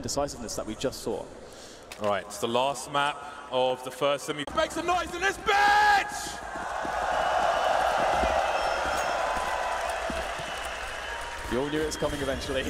decisiveness that we just saw. All right, it's the last map of the first semi. Make some noise in this bitch! You all knew it was coming eventually.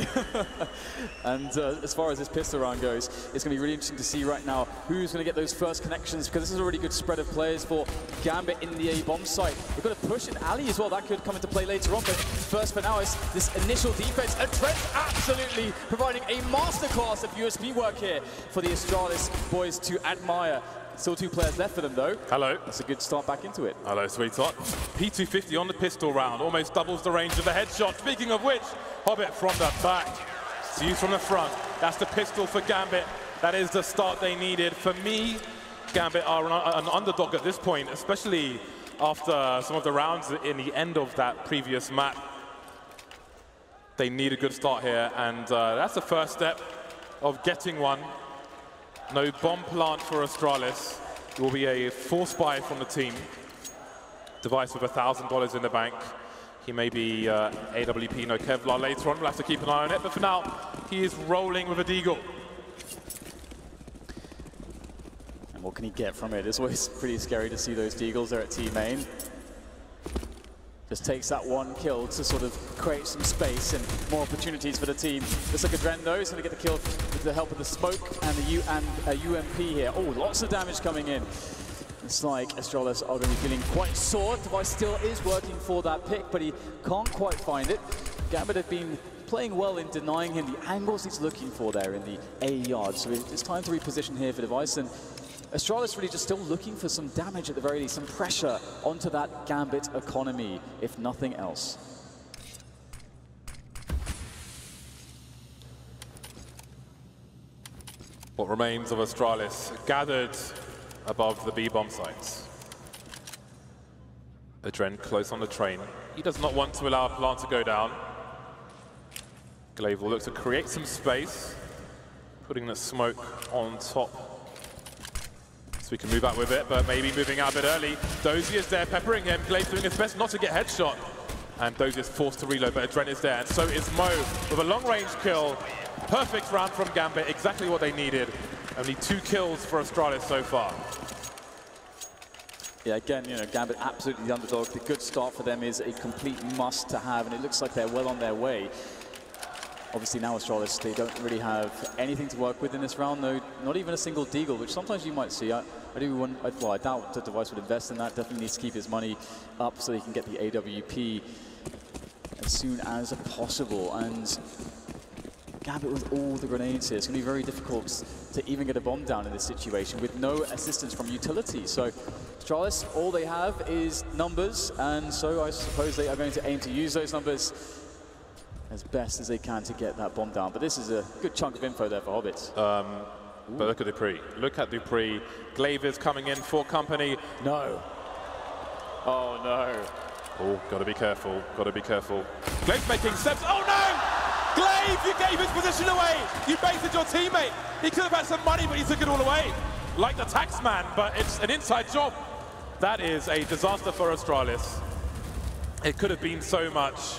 And as far as this pistol round goes, it's going to be really interesting to see right now who's going to get those first connections, because this is a really good spread of players for Gambit in the A-bomb site. They've got to push an alley as well. That could come into play later on, but first for now is this initial defense. And Trent absolutely providing a masterclass of USB work here for the Astralis boys to admire. Still 2 players left for them, though. Hello. That's a good start back into it. Hello, sweetheart. P250 on the pistol round. Almost doubles the range of the headshot. Speaking of which, Hobbit from the back. It's used from the front. That's the pistol for Gambit. That is the start they needed. For me, Gambit are an underdog at this point, especially after some of the rounds in the end of that previous map. They need a good start here, and that's the first step of getting one. No bomb plant for Astralis. It will be a force buy from the team. Device with $1,000 in the bank. He may be AWP, no Kevlar later on. We'll have to keep an eye on it. But for now, he is rolling with a deagle. And what can he get from it? It's always pretty scary to see those deagles there at T main. Just takes that one kill to sort of create some space and more opportunities for the team. Looks like Adren though is going to get the kill with the help of the smoke and the UMP here. Oh, lots of damage coming in. It's like Astralis are going to be feeling quite sore. Device still is working for that pick, but he can't quite find it. Gambit have been playing well in denying him the angles he's looking for there in the A yard. So it's time to reposition here for Device. And Astralis really just still looking for some damage at the very least, some pressure onto that Gambit economy, if nothing else. What remains of Astralis gathered above the B-bomb sites. Adren close on the train. He does not want to allow a plant to go down. Glaive will look to create some space, putting the smoke on top. So we can move out with it, but maybe moving out a bit early. Dozy is there, peppering him. Glaive doing his best not to get headshot. And Dozy is forced to reload, but Adren is there. And so is Mo with a long-range kill. Perfect round from Gambit, exactly what they needed. Only 2 kills for Astralis so far. Yeah, again, you know, Gambit absolutely the underdog. The good start for them is a complete must to have, and it looks like they're well on their way. Obviously now Astralis, they don't really have anything to work with in this round, though, not even a single deagle, which sometimes you might see. I doubt the Device would invest in that. Definitely needs to keep his money up so he can get the AWP as soon as possible. And Gambit with all the grenades here, it's going to be very difficult to even get a bomb down in this situation with no assistance from utility. So Astralis, all they have is numbers, and so I suppose they are going to aim to use those numbers as best as they can to get that bomb down. But this is a good chunk of info there for Hobbits. But look at Dupree. Look at Dupree. Glaive is coming in for company. No. Oh, no. Oh, gotta be careful. Gotta be careful. Glaive making steps. Oh, no! Glaive, you gave his position away. You baited your teammate. He could have had some money, but he took it all away. Like the tax man, but it's an inside job. That is a disaster for Astralis. It could have been so much.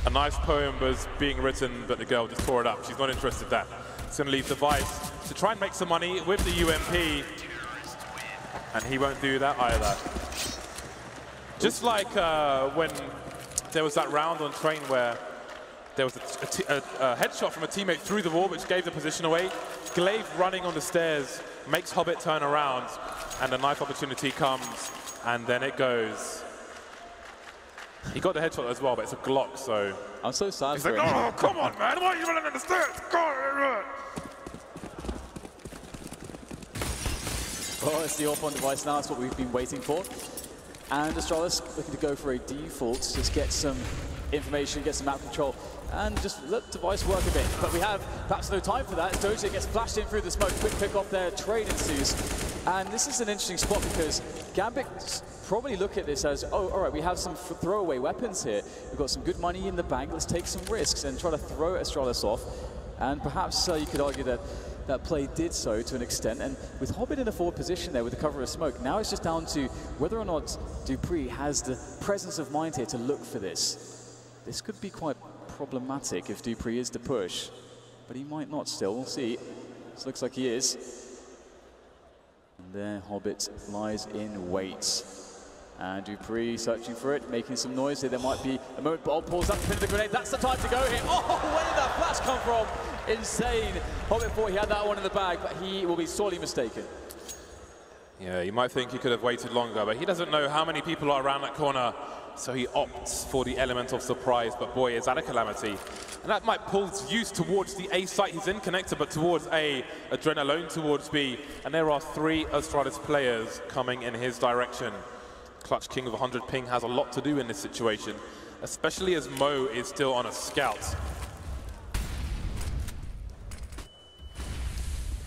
A nice poem was being written, but the girl just tore it up. She's not interested in that. It's going to leave Device to try and make some money with the UMP. And he won't do that either. Just like when there was that round on train where there was a headshot from a teammate through the wall, which gave the position away. Glaive running on the stairs makes Hobbit turn around, and a knife opportunity comes, and then it goes. He got the headshot as well, but it's a Glock, so... I'm so sad He's for like, him. oh, come on, man, why are you running on the stairs? Well, it's the AWP on Device now. That's what we've been waiting for. And Astralis looking to go for a default, just get some information, get some map control, and just let Device work a bit. But we have perhaps no time for that. Doja gets flashed in through the smoke. Quick pick off there, trade ensues. And this is an interesting spot because Gambit probably look at this as, oh, all right, we have some throwaway weapons here. We've got some good money in the bank. Let's take some risks and try to throw Astralis off. And perhaps you could argue that that play did so to an extent. And with Hobbit in a forward position there with the cover of smoke, now it's just down to whether or not Dupree has the presence of mind here to look for this. This could be quite problematic if Dupree is to push. but he might not still. We'll see. This looks like he is. And there, Hobbit lies in wait. And du3 searching for it, making some noise here. There might be a moment. Bob pulls up to pin the grenade. That's the time to go here. Oh, where did that flash come from? Insane. Hobbit thought he had that one in the bag, but he will be sorely mistaken. Yeah, you might think he could have waited longer, but he doesn't know how many people are around that corner, so he opts for the element of surprise. But boy, is that a calamity. And that might pull Zeus towards the A site. He's in connector, but towards A, Adren alone towards B. And there are 3 Astralis players coming in his direction. Clutch King of 100 ping has a lot to do in this situation, especially as Mo is still on a scout.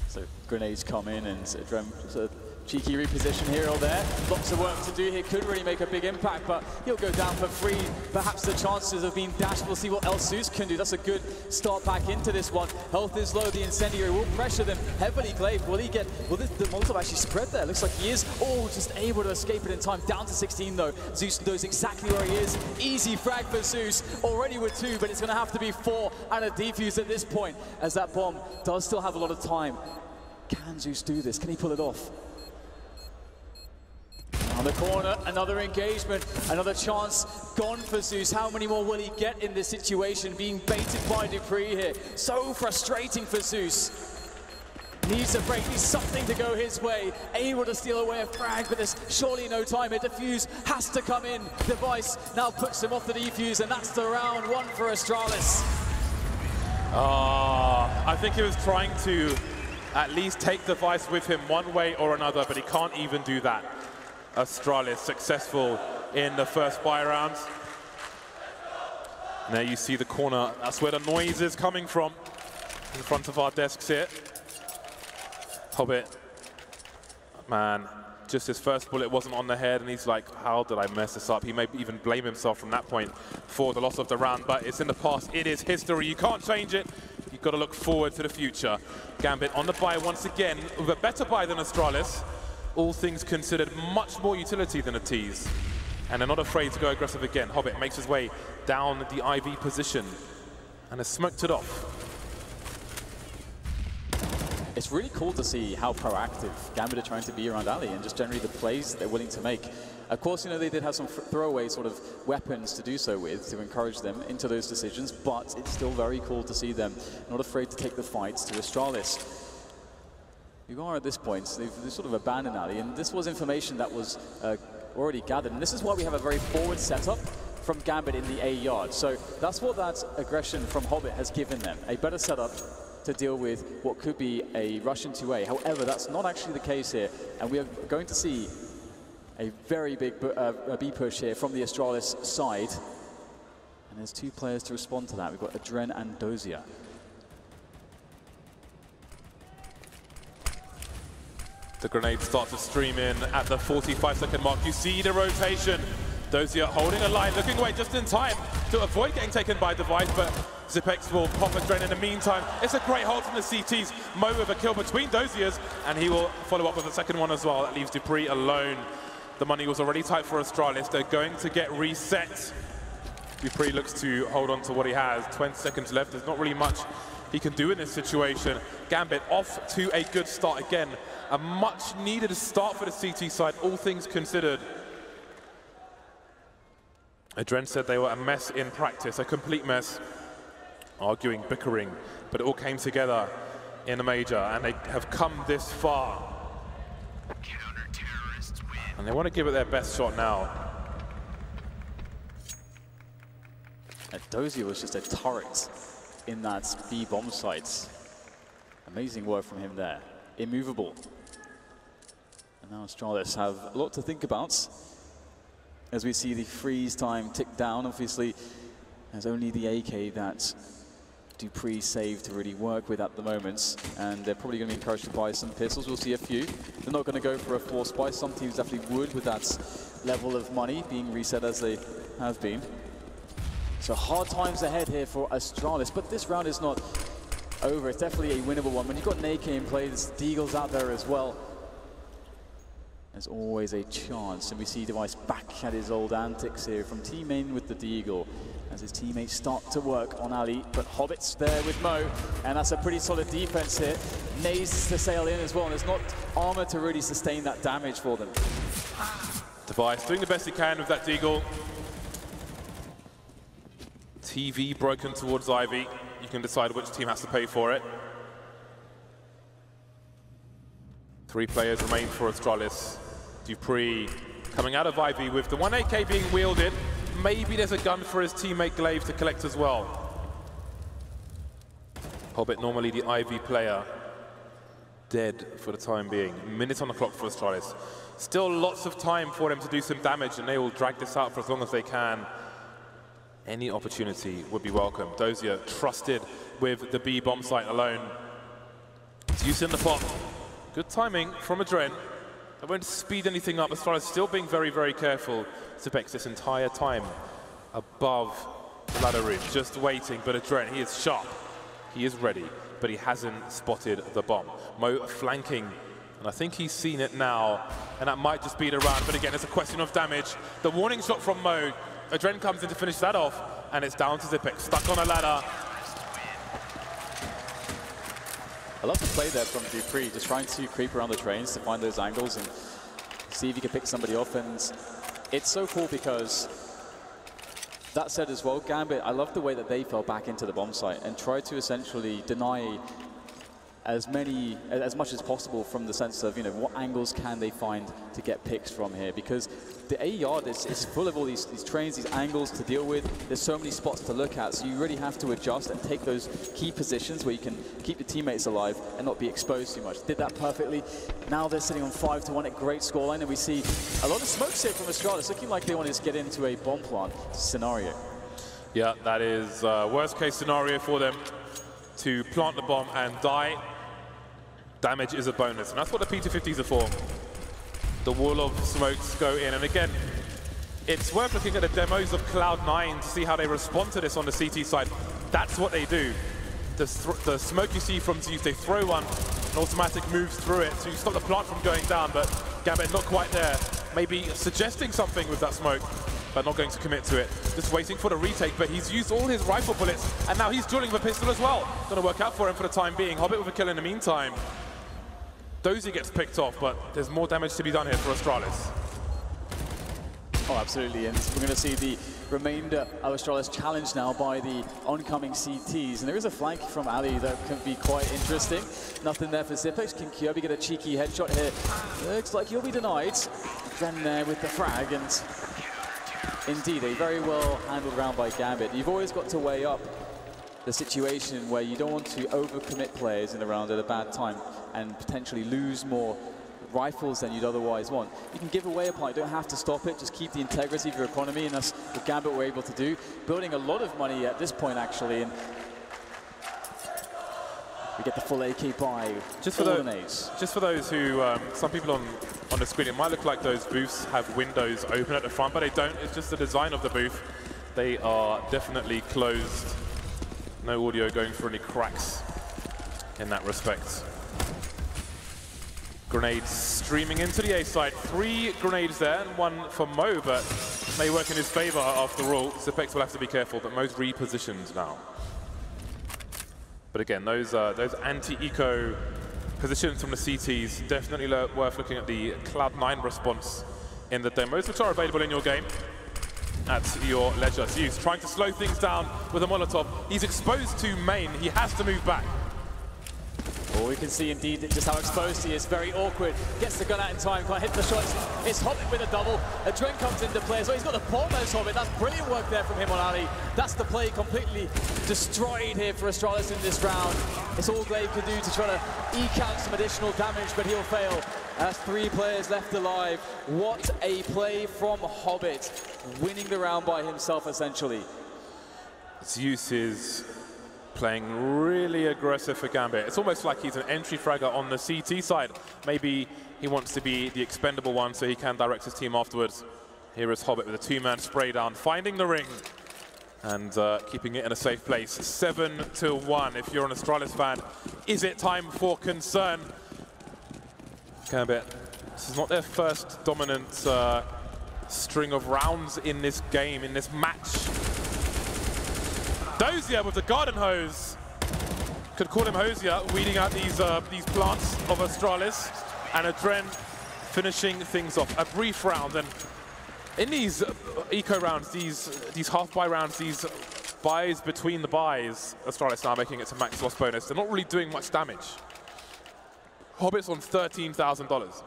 So grenades come in and Adren cheeky reposition here or there. Lots of work to do here. Could really make a big impact, but he'll go down for free. Perhaps the chances of being dashed. We'll see what else Zeus can do. That's a good start back into this one. Health is low. The incendiary will pressure them heavily. Glaive, will he get? Will the Molotov actually spread there? Looks like he is. Oh, just able to escape it in time. Down to 16 though. Zeus knows exactly where he is. Easy frag for Zeus. Already with 2, but it's going to have to be 4 and a defuse at this point, as that bomb does still have a lot of time. Can Zeus do this? Can he pull it off? On the corner, another engagement, another chance gone for Zeus. How many more will he get in this situation? Being baited by du3 here. So frustrating for Zeus. Needs a break, needs something to go his way. Able to steal away a frag, but there's surely no time. A defuse has to come in. Device now puts him off the defuse, and that's the round 1 for Astralis. I think he was trying to at least take Device with him one way or another, but he can't even do that. Astralis successful in the first buy round. And there you see the corner. That's where the noise is coming from, in front of our desks here. Hobbit, man, just his first bullet wasn't on the head, and he's like, how did I mess this up? He may even blame himself from that point for the loss of the round, but it's in the past. It is history. You can't change it. You've got to look forward to the future. Gambit on the buy once again, with a better buy than Astralis. All things considered, much more utility than a tease. And they're not afraid to go aggressive again. Hobbit makes his way down the IV position and has smoked it off. It's really cool to see how proactive Gambit are trying to be around Ali and just generally the plays that they're willing to make. Of course, you know, they did have some throwaway sort of weapons to do so with, to encourage them into those decisions, but it's still very cool to see them not afraid to take the fights to Astralis. You are at this point, they've sort of abandoned Ali, and this was information that was already gathered. And this is why we have a very forward setup from Gambit in the A yard. So that's what that aggression from Hobbit has given them, a better setup to deal with what could be a rush into A. However, that's not actually the case here, and we are going to see a very big B push here from the Astralis side. And there's 2 players to respond to that. We've got Adren and Dozier. The grenades start to stream in at the 45-second mark. You see the rotation. Dozier holding a line, looking away just in time to avoid getting taken by Device, but Zipex will pop Adren in the meantime. It's a great hold from the CTs. Mo with a kill between Doziers, and he will follow up with a second one as well. That leaves du3 alone. The money was already tight for Astralis. They're going to get reset. du3 looks to hold on to what he has. 20 seconds left. There's not really much he can do in this situation. Gambit off to a good start again. A much needed start for the CT side, all things considered. Adren said they were a mess in practice, a complete mess. Arguing, bickering, but it all came together in a major, and they have come this far. Counter-terrorists win. And they want to give it their best shot now. Dozier was just a turret in that B bomb site. Amazing work from him there. Immovable. And now Astralis have a lot to think about as we see the freeze time tick down. Obviously, there's only the AK that du3 saved to really work with at the moment, and they're probably going to be encouraged to buy some pistols. We'll see a few. They're not going to go for a force buy. Some teams definitely would with that level of money being reset as they have been. So hard times ahead here for Astralis, but this round is not over. It's definitely a winnable one. When you've got an AK in play, there's Deagles out there as well. There's always a chance, and we see Device back at his old antics here from Team Main with the Deagle. as his teammates start to work on Ali, but Hobbit's there with Mo, and that's a pretty solid defense here. Nades to sail in as well, and there's not armor to really sustain that damage for them. Device doing the best he can with that deagle. TV broken towards Ivy. You can decide which team has to pay for it. 3 players remain for Astralis. Dupree coming out of Ivy with the 1 AK being wielded. Maybe there's a gun for his teammate Glaive to collect as well. Hobbit, normally the Ivy player, dead for the time being. Minutes on the clock for Astralis. Still lots of time for them to do some damage, and they will drag this out for as long as they can. Any opportunity would be welcome. Dozier trusted with the B bomb site alone. Zeus in the pot. Good timing from Adren. I won't speed anything up. Astralis still being very, very careful. Zepex this entire time above ladder ridge, just waiting. But Adren, he is sharp. He is ready, but he hasn't spotted the bomb. Mo flanking, and I think he's seen it now, and that might just be the round. But again, it's a question of damage. The warning shot from Mo. Adren comes in to finish that off, and it's down to Zepex, stuck on a ladder. I love the play there from Dupree, just trying to creep around the trains to find those angles and see if he can pick somebody off. And it's so cool because, that said as well, Gambit, I love the way that they fell back into the bomb site and tried to essentially deny as much as possible from the sense of, you know, what angles can they find to get picks from here, because the A yard is full of all these trains, these angles to deal with. There's so many spots to look at, so you really have to adjust and take those key positions where you can keep the teammates alive and not be exposed too much. Did that perfectly. Now they're sitting on 5-1, a great scoreline, and we see a lot of smokes here from Astralis, looking like they want to get into a bomb plant scenario. Yeah, that is worst case scenario for them, to plant the bomb and die. Damage is a bonus, and that's what the P250s are for. The wall of smokes go in, and again, it's worth looking at the demos of Cloud9 to see how they respond to this on the CT side. That's what they do. The smoke you see from Zeus, they throw one, and automatic moves through it to stop the plant from going down, but Gambit not quite there. Maybe suggesting something with that smoke, but not going to commit to it. Just waiting for the retake, but he's used all his rifle bullets, and now he's dueling with a pistol as well. Gonna work out for him for the time being. Hobbit with a kill in the meantime. Dozy gets picked off, but there's more damage to be done here for Astralis. Oh, absolutely, and we're going to see the remainder of Astralis challenged now by the oncoming CTs. And there is a flank from Ali that can be quite interesting. Nothing there for Zepex. Can Kirby get a cheeky headshot here? Looks like he'll be denied. Then there with the frag, and indeed, a very well handled round by Gambit. You've always got to weigh up the situation where you don't want to overcommit players in the round at a bad time and potentially lose more rifles than you'd otherwise want. You can give away a point, you don't have to stop it, just keep the integrity of your economy, and that's what Gambit were able to do. Building a lot of money at this point, actually, and we get the full AK buy. Just for those who, some people on the screen, it might look like those booths have windows open at the front, but they don't. It's just the design of the booth. They are definitely closed. No audio going through any cracks in that respect. Grenades streaming into the A side. 3 grenades there, and 1 for Mo, but may work in his favor after all. Zepex will have to be careful, but Mo's repositioned now. But again, those anti-eco positions from the CTs, definitely worth looking at the Cloud9 response in the demos, which are available in your game at your leisure. Zeus trying to slow things down with a Molotov. He's exposed to main. He has to move back. Well, we can see indeed just how exposed he is. Very awkward. Gets the gun out in time. Can't hit the shots. It's Hobbit with a double. Adren comes into play as well. He's got the bomb as Hobbit. That's brilliant work there from him on Ali. That's the play completely destroyed here for Astralis in this round. It's all Glaive can do to try to eke out some additional damage, but he'll fail. That's 3 players left alive. What a play from Hobbit. Winning the round by himself, essentially. Zeus is playing really aggressive for Gambit. It's almost like he's an entry fragger on the CT side. Maybe he wants to be the expendable one so he can direct his team afterwards. Here is Hobbit with a 2-man spray down, finding the ring and keeping it in a safe place. 7-1 if you're an Astralis fan. Is it time for concern? Gambit, this is not their first dominant string of rounds in this game, in this match. Dozier with the garden hose. Could call him Hosier, weeding out these plants of Astralis. And Adren finishing things off. A brief round, and in these eco rounds, these half-buy rounds, these buys between the buys, Astralis now making it to max loss bonus. They're not really doing much damage. Hobbit's on $13,000.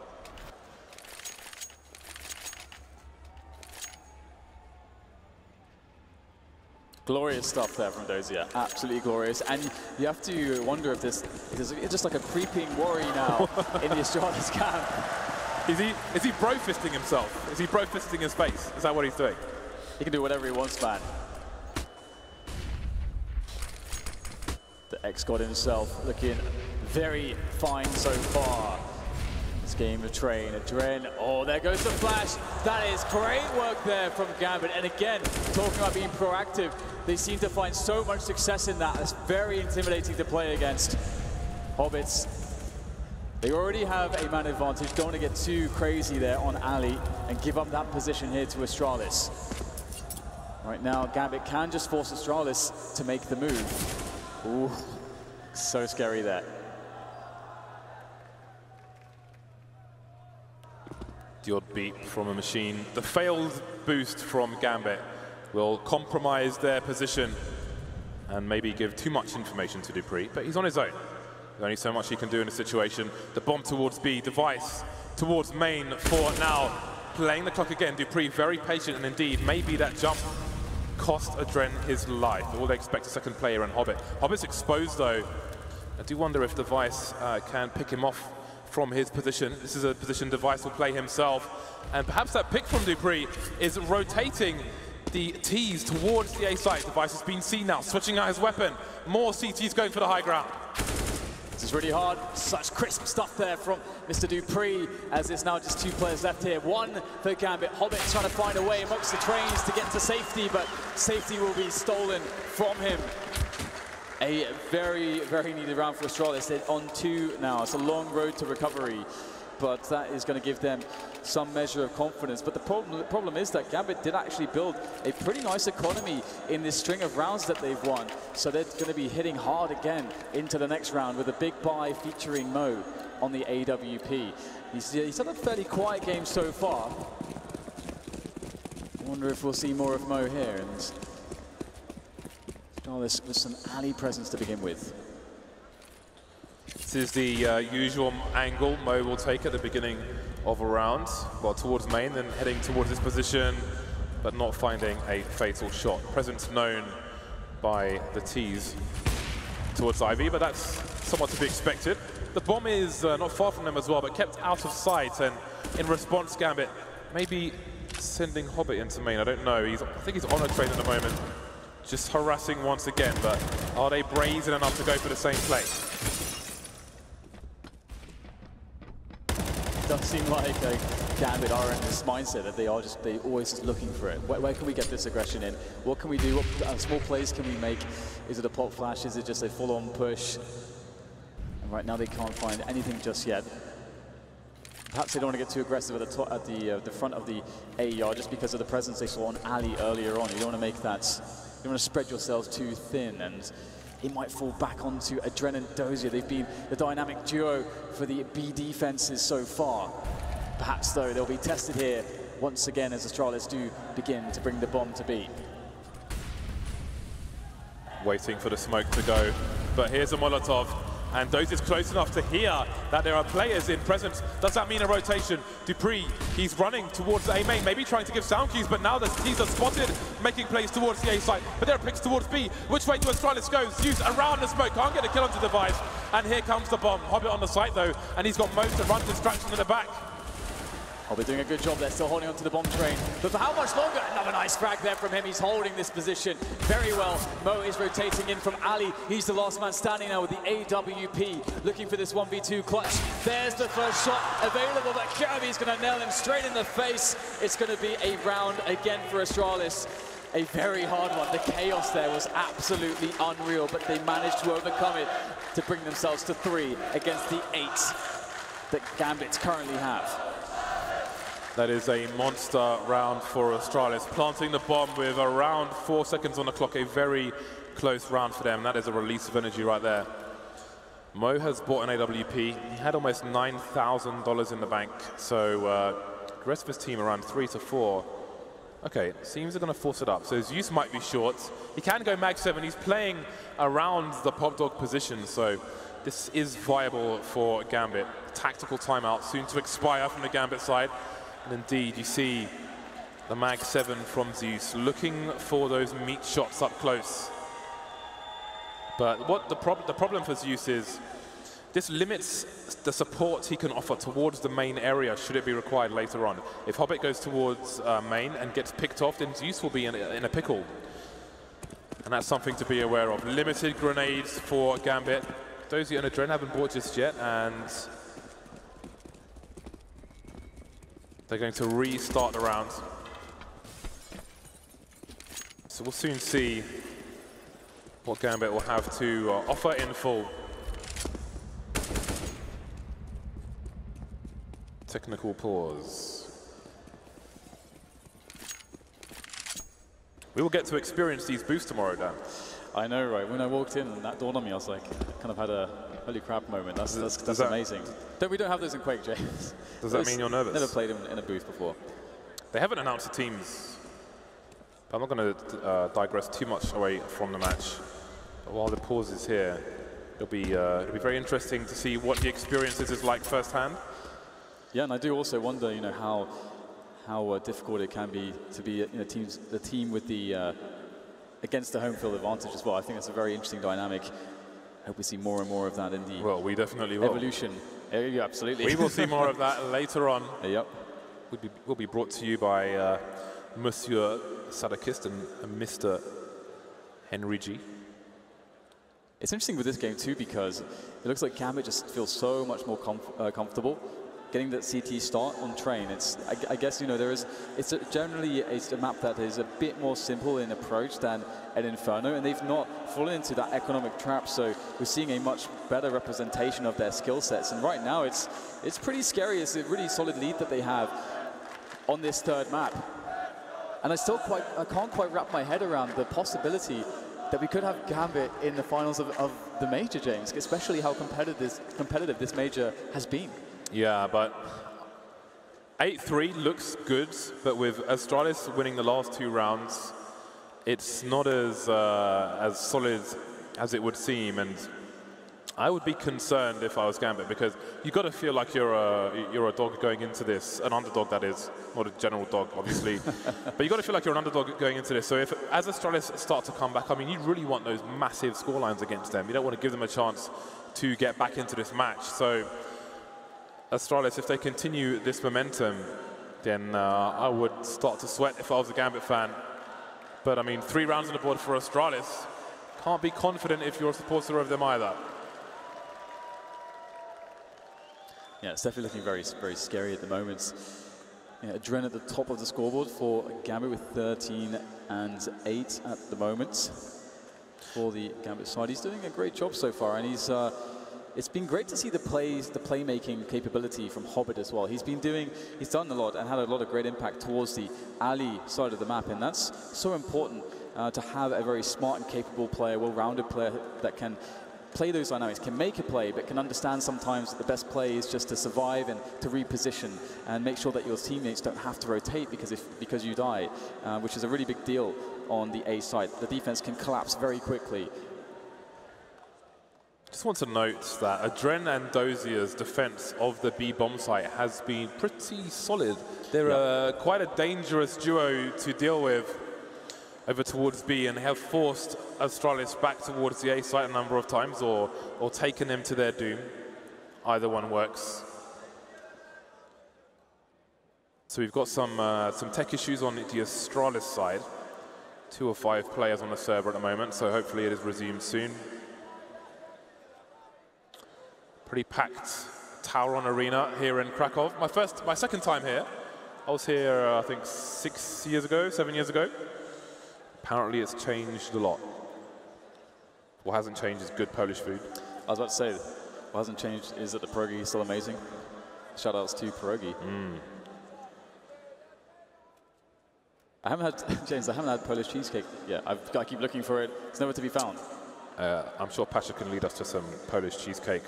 Glorious stuff there from Dozier, absolutely glorious. And you have to wonder if this is just like a creeping worry now in the Astralis camp. Is he bro-fisting himself? Is he bro-fisting his face? Is that what he's doing? He can do whatever he wants, man. The ex-god himself looking very fine so far. This game of train, Adren, oh, there goes the flash. That is great work there from Gambit. And again, talking about being proactive, they seem to find so much success in that. It's very intimidating to play against. Hobbits, they already have a man advantage. Don't want to get too crazy there on Ali and give up that position here to Astralis. Right now, Gambit can just force Astralis to make the move. Ooh, so scary there. The odd beat from a machine. The failed boost from Gambit will compromise their position and maybe give too much information to du3, but he's on his own. There's only so much he can do in a situation. The bomb towards B, device towards main for now. Playing the clock again, du3 very patient, and indeed, maybe that jump cost Adren his life. All they expect a second player and Hobbit. Hobbit's exposed though. I do wonder if device can pick him off from his position. This is a position device will play himself. And perhaps that pick from du3 is rotating the T's towards the A site. Device has been seen now, switching out his weapon. More CTs going for the high ground. This is really hard. Such crisp stuff there from Mr. du3, as it's now just two players left here. One for Gambit. Hobbit trying to find a way amongst the trains to get to safety, but safety will be stolen from him. A very, very needed round for Astralis. They're on 2 now. It's a long road to recovery, but that is going to give them some measure of confidence. But the problem is that Gambit did actually build a pretty nice economy in this string of rounds that they've won. So they're going to be hitting hard again into the next round with a big buy featuring Mo on the AWP. He's had a fairly quiet game so far. I wonder if we'll see more of Mo here. And Astralis with some alley presence to begin with. This is the usual angle Mo will take at the beginning of a round. Well, towards main, then heading towards this position, but not finding a fatal shot. Presence known by the T's towards Ivy, but that's somewhat to be expected. The bomb is not far from them as well, but kept out of sight. And in response, Gambit maybe sending Hobbit into main. I don't know. I think he's on a train at the moment. Just harassing once again, but are they brazen enough to go for the same play? It does seem like Gambit are in this mindset that they always just looking for it. Where can we get this aggression in? What can we do? What small plays can we make? Is it a pop flash? Is it just a full-on push? And right now they can't find anything just yet. Perhaps they don't want to get too aggressive at the front of the A yard just because of the presence they saw on Ali earlier on. You don't want to make that. You don't want to spread yourselves too thin, and he might fall back onto Adren and Dozier. They've been the dynamic duo for the B defenses so far. Perhaps, though, they'll be tested here once again as Astralis do begin to bring the bomb to B. Waiting for the smoke to go, but here's a Molotov. And Dozier's close enough to hear that there are players in presence. Does that mean a rotation? du3, he's running towards A main, maybe trying to give sound cues, but now the T's are spotted, making plays towards the A site. But there are picks towards B. Which way do Astralis go? Zeus around the smoke, can't get a kill onto the device. And here comes the bomb. Hobbit on the site though, and he's got Mo to run distraction in the back. Hobbit doing a good job there, still holding onto the bomb train. But for how much longer? Another nice frag there from him. He's holding this position very well. Mo is rotating in from Ali. He's the last man standing now with the AWP, looking for this 1v2 clutch. There's the first shot available, but Kirby's going to nail him straight in the face. It's going to be a round again for Astralis. A very hard one. The chaos there was absolutely unreal, but they managed to overcome it to bring themselves to 3 against the 8 that Gambits currently have. That is a monster round for Astralis, planting the bomb with around 4 seconds on the clock. A very, close round for them. That is a release of energy right there. Mo has bought an AWP. He had almost $9,000 in the bank. So the rest of his team around 3 to 4. Okay, seems they're going to force it up. So his use might be short. He can go mag 7. He's playing around the pop dog position. So this is viable for Gambit. Tactical timeout soon to expire from the Gambit side. And indeed, you see the mag 7 from Zeus looking for those meat shots up close. But what the problem for Zeus is, this limits the support he can offer towards the main area should it be required later on. If Hobbit goes towards main and gets picked off, then Zeus will be in a pickle. And that's something to be aware of. Limited grenades for Gambit. Dozy and Adren haven't bought just yet, and they're going to restart the round. So we'll soon see what Gambit will have to offer in full. Technical pause. We will get to experience these boosts tomorrow, Dan. I know, right? When I walked in and that dawned on me, I was like, kind of had a holy crap moment. That's amazing. We don't have those in Quake, James. Does that mean you're nervous? Never played in a booth before. They haven't announced the teams. I'm not going to digress too much away from the match. But while the pause is here, it'll be very interesting to see what the experience is like firsthand. Yeah, and I do also wonder, you know, how difficult it can be to be, you know, the team with the against the home field advantage as well. I think that's a very interesting dynamic. I hope we see more and more of that in the we definitely will. Evolution. Yeah, absolutely. We will see more of that later on. Yep. Will be brought to you by Monsieur Sadakist and Mr. Henry G. It's interesting with this game too because it looks like Gambit just feels so much more comfortable getting that CT start on train. I guess, you know, it's generally a map that is a bit more simple in approach than an Inferno, and they've not fallen into that economic trap. So we're seeing a much better representation of their skill sets. And right now, it's pretty scary. It's a really solid lead that they have on this third map. And I can't quite wrap my head around the possibility that we could have Gambit in the finals of the major, James, especially how competitive this major has been. Yeah, but 8-3 looks good, but with Astralis winning the last 2 rounds, it's not as solid as it would seem, and I would be concerned if I was Gambit, because you've got to feel like you're a dog going into this, an underdog that is, not a general dog, obviously, but you've got to feel like you're an underdog going into this. So as Astralis start to come back, I mean, you really want those massive scorelines against them. You don't want to give them a chance to get back into this match. So Astralis, if they continue this momentum, then I would start to sweat if I was a Gambit fan. But I mean, 3 rounds on the board for Astralis. Can't be confident if you're a supporter of them either. Yeah, it's definitely looking very, very scary at the moment. Yeah, Adren at the top of the scoreboard for Gambit with 13 and 8 at the moment. For the Gambit side, he's doing a great job so far, and it's been great to see the playmaking capability from Hobbit as well. He's done a lot and had a lot of great impact towards the alley side of the map, and that's so important to have a very smart and capable player, well-rounded player that can play those dynamics, can make a play, but can understand sometimes that the best play is just to survive and to reposition and make sure that your teammates don't have to rotate because you die, which is a really big deal on the A side. The defense can collapse very quickly. Just want to note that Adren and Dozier's defense of the B bomb site has been pretty solid. They're quite a dangerous duo to deal with over towards B, and have forced Astralis back towards the A site a number of times, or taken them to their doom. Either one works. So we've got some tech issues on the Astralis side. 2 or 5 players on the server at the moment, so hopefully it is resumed soon. Pretty packed Tauron Arena here in Krakow. My second time here. I was here, I think, 7 years ago. Apparently it's changed a lot. What hasn't changed is good Polish food. I was about to say, what hasn't changed is that the pierogi is still amazing. Shout outs to pierogi. I haven't had, James, I haven't had Polish cheesecake yet. I've got to keep looking for it. It's nowhere to be found. I'm sure Pasha can lead us to some Polish cheesecake.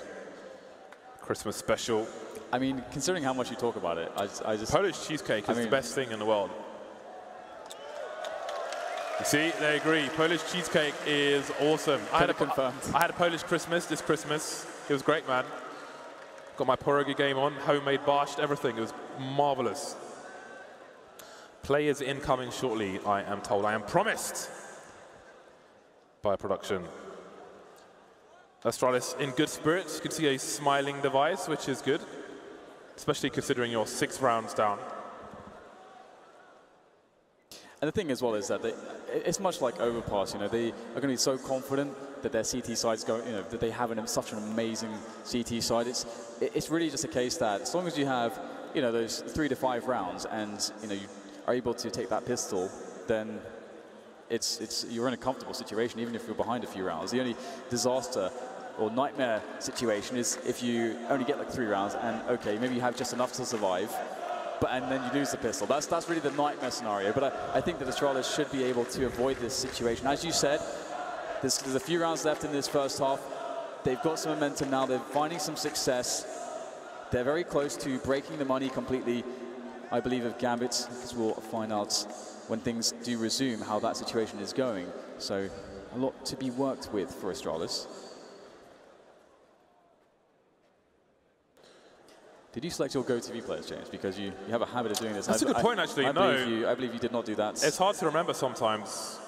Christmas special. I mean, considering how much you talk about it, I just... Polish cheesecake is the best thing in the world. You see, they agree. Polish cheesecake is awesome. I had a Polish Christmas this Christmas. It was great, man. Got my pierogi game on, homemade borscht, everything. It was marvelous. Players incoming shortly, I am told. I am promised by production. Astralis in good spirits. You can see a smiling device, which is good, especially considering you're 6 rounds down. And the thing as well is that it's much like Overpass. You know, they are going to be so confident that their CT side's going. You know, that they have such an amazing CT side. It's really just a case that as long as you have, you know, those 3 to 5 rounds, and you know you are able to take that pistol, then you're in a comfortable situation, even if you're behind a few rounds. The only disaster or nightmare situation is if you only get like 3 rounds, and okay, maybe you have just enough to survive, and then you lose the pistol. That's really the nightmare scenario. But I think that Astralis should be able to avoid this situation. As you said, there's a few rounds left in this first half. They've got some momentum now. They're finding some success. They're very close to breaking the money completely, I believe, of Gambit, because we'll find out when things do resume how that situation is going. So a lot to be worked with for Astralis. Did you select your GoTV players, James? Because you have a habit of doing this. That's a good point, actually. I believe you did not do that. It's hard to remember sometimes.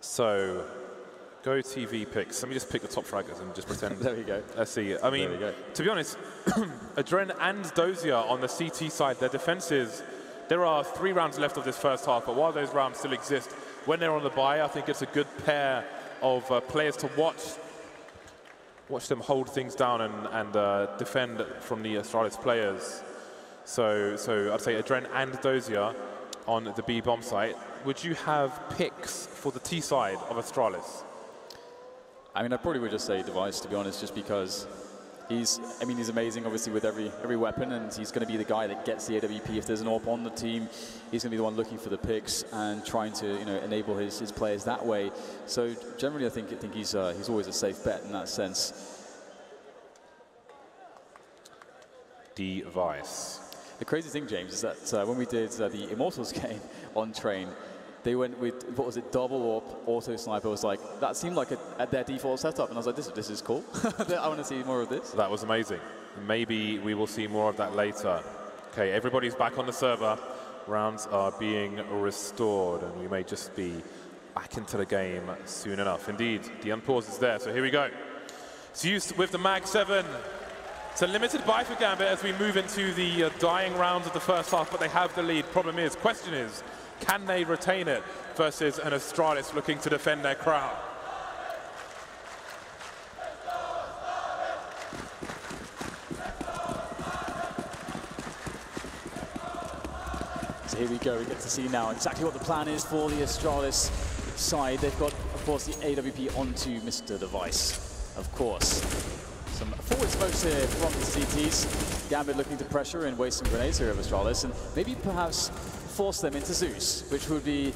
So, GoTV picks. Let me just pick the top fraggers and just pretend. There we go. Let's see. I mean, to be honest, Adren and Dozier on the CT side, their defenses, there are 3 rounds left of this first half, but while those rounds still exist, when they're on the bye, I think it's a good pair of players to watch them hold things down and defend from the Astralis players. So I'd say Adren and Dozier on the B bomb site. Would you have picks for the T side of Astralis? I mean, I probably would just say Device, to be honest, just because he's amazing, obviously, with every weapon, and he's going to be the guy that gets the AWP. If there's an AWP on the team, he's going to be the one looking for the picks and trying to, you know, enable his players that way. So generally, I think he's always a safe bet in that sense. Device. The crazy thing, James, is that when we did the Immortals game on Train, they went with, what was it, double AWP, auto sniper. Was like, that seemed like their default setup, and I was like, this is cool. I want to see more of this. That was amazing. Maybe we will see more of that later. Okay, everybody's back on the server. Rounds are being restored, and we may just be back into the game soon enough. Indeed, the unpause is there, so here we go. It's used with the Mag 7. It's a limited buy for Gambit as we move into the dying rounds of the first half, but they have the lead. Question is, can they retain it versus an Astralis looking to defend their crown? So here we go, we get to see now exactly what the plan is for the Astralis side. They've got, of course, the AWP onto Mr. Device, of course. Some forward smokes here from the CTs. Gambit looking to pressure and waste some grenades here of Astralis, and maybe perhaps force them into Zeus, which would be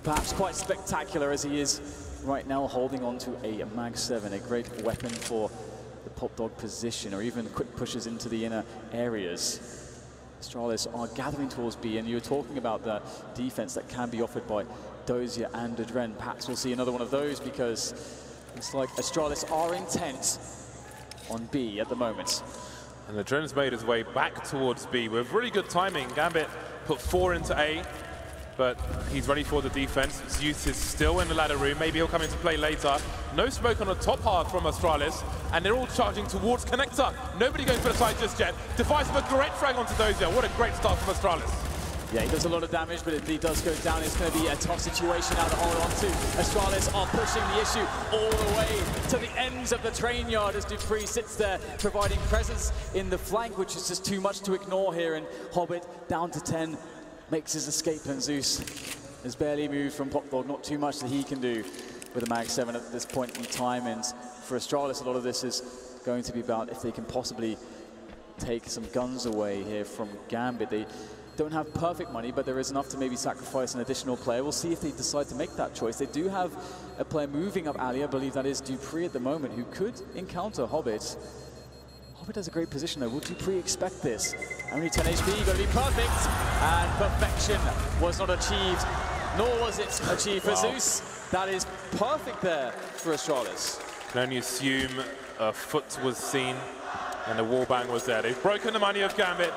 perhaps quite spectacular, as he is right now holding on to a Mag 7, a great weapon for the pop dog position, or even quick pushes into the inner areas. Astralis are gathering towards B, and you were talking about the defense that can be offered by Dozier and Adren. Perhaps we'll see another one of those, because it's like Astralis are intent on B at the moment. And Adren's made his way back towards B with really good timing. Gambit put 4 into A, but he's ready for the defense. Zeus is still in the ladder room. Maybe he'll come into play later. No smoke on the top half from Astralis, and they're all charging towards Connector. Nobody going for the side just yet. Device with a great frag onto Dozier. What a great start from Astralis. Yeah, he does a lot of damage, but if he does go down, it's going to be a tough situation now to hold on to. Astralis are pushing the issue all the way to the ends of the train yard as Dupree sits there providing presence in the flank, which is just too much to ignore here. And Hobbit down to 10 makes his escape, and Zeus has barely moved from Pop Dog. Not too much that he can do with a Mag 7 at this point in time. And for Astralis, a lot of this is going to be about if they can possibly take some guns away here from Gambit. don't have perfect money, but there is enough to maybe sacrifice an additional player. We'll see if they decide to make that choice. They do have a player moving up alley, I believe that is Dupree at the moment, who could encounter Hobbit. Hobbit has a great position though. Will Dupree expect this? Only 10 HP, gotta be perfect. And perfection was not achieved, nor was it achieved for Zeus. That is perfect there for Astralis. Can only assume a foot was seen and the wallbang was there. They've broken the money of Gambit,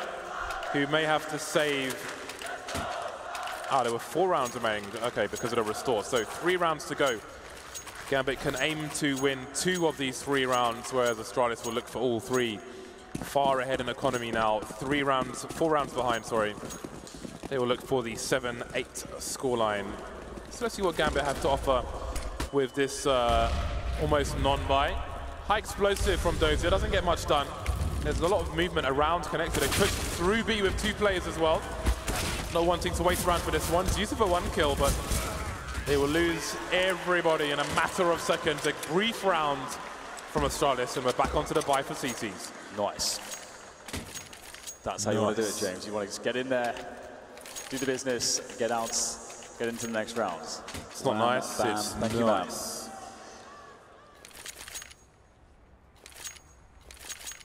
who may have to save. There were 4 rounds remaining, okay, because of the restore. So 3 rounds to go. Gambit can aim to win 2 of these 3 rounds, whereas Astralis will look for all 3. Far ahead in economy now, 4 rounds behind, sorry. They will look for the 7-8 scoreline. So let's see what Gambit have to offer with this almost non-buy. High explosive from Dozier, doesn't get much done. There's a lot of movement around connected. They push through B with 2 players as well. Not wanting to wait around for this one. It's used for 1 kill, but they will lose everybody in a matter of seconds. A brief round from Astralis, and we're back onto the buy for CTs. Nice. That's how you want to do it, James. You want to just get in there, do the business, get out, get into the next round. It's not nice, bam. it's Thank you, nice.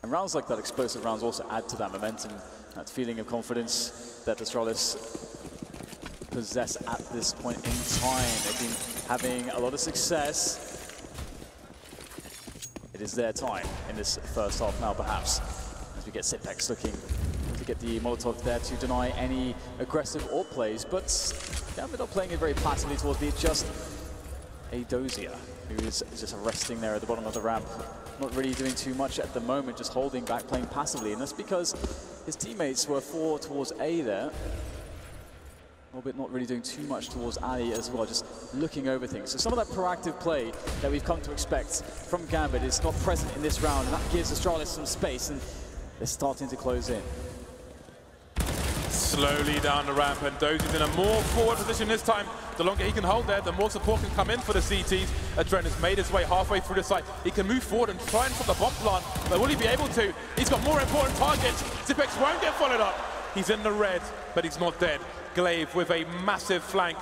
And rounds like that, explosive rounds, also add to that momentum, that feeling of confidence that Astralis possess at this point in time. They've been having a lot of success. It is their time in this first half now, perhaps, as we get Sipex looking to get the Molotov there to deny any aggressive AWP plays, but Gambit not playing it very passively towards the just a Dozier, who is just resting there at the bottom of the ramp. Not really doing too much at the moment, just holding back, playing passively, and that's because his teammates were 4 towards A there. Orbit not really doing too much towards Ali as well, just looking over things. So some of that proactive play that we've come to expect from Gambit is not present in this round, and that gives Astralis some space, and they're starting to close in. Slowly down the ramp, and Dozier's in a more forward position this time. The longer he can hold there, the more support can come in for the CTs. Adren has made his way halfway through the site. He can move forward and try and put the bomb plant, but will he be able to? He's got more important targets. Zipex won't get followed up. He's in the red, but he's not dead. Glaive with a massive flank.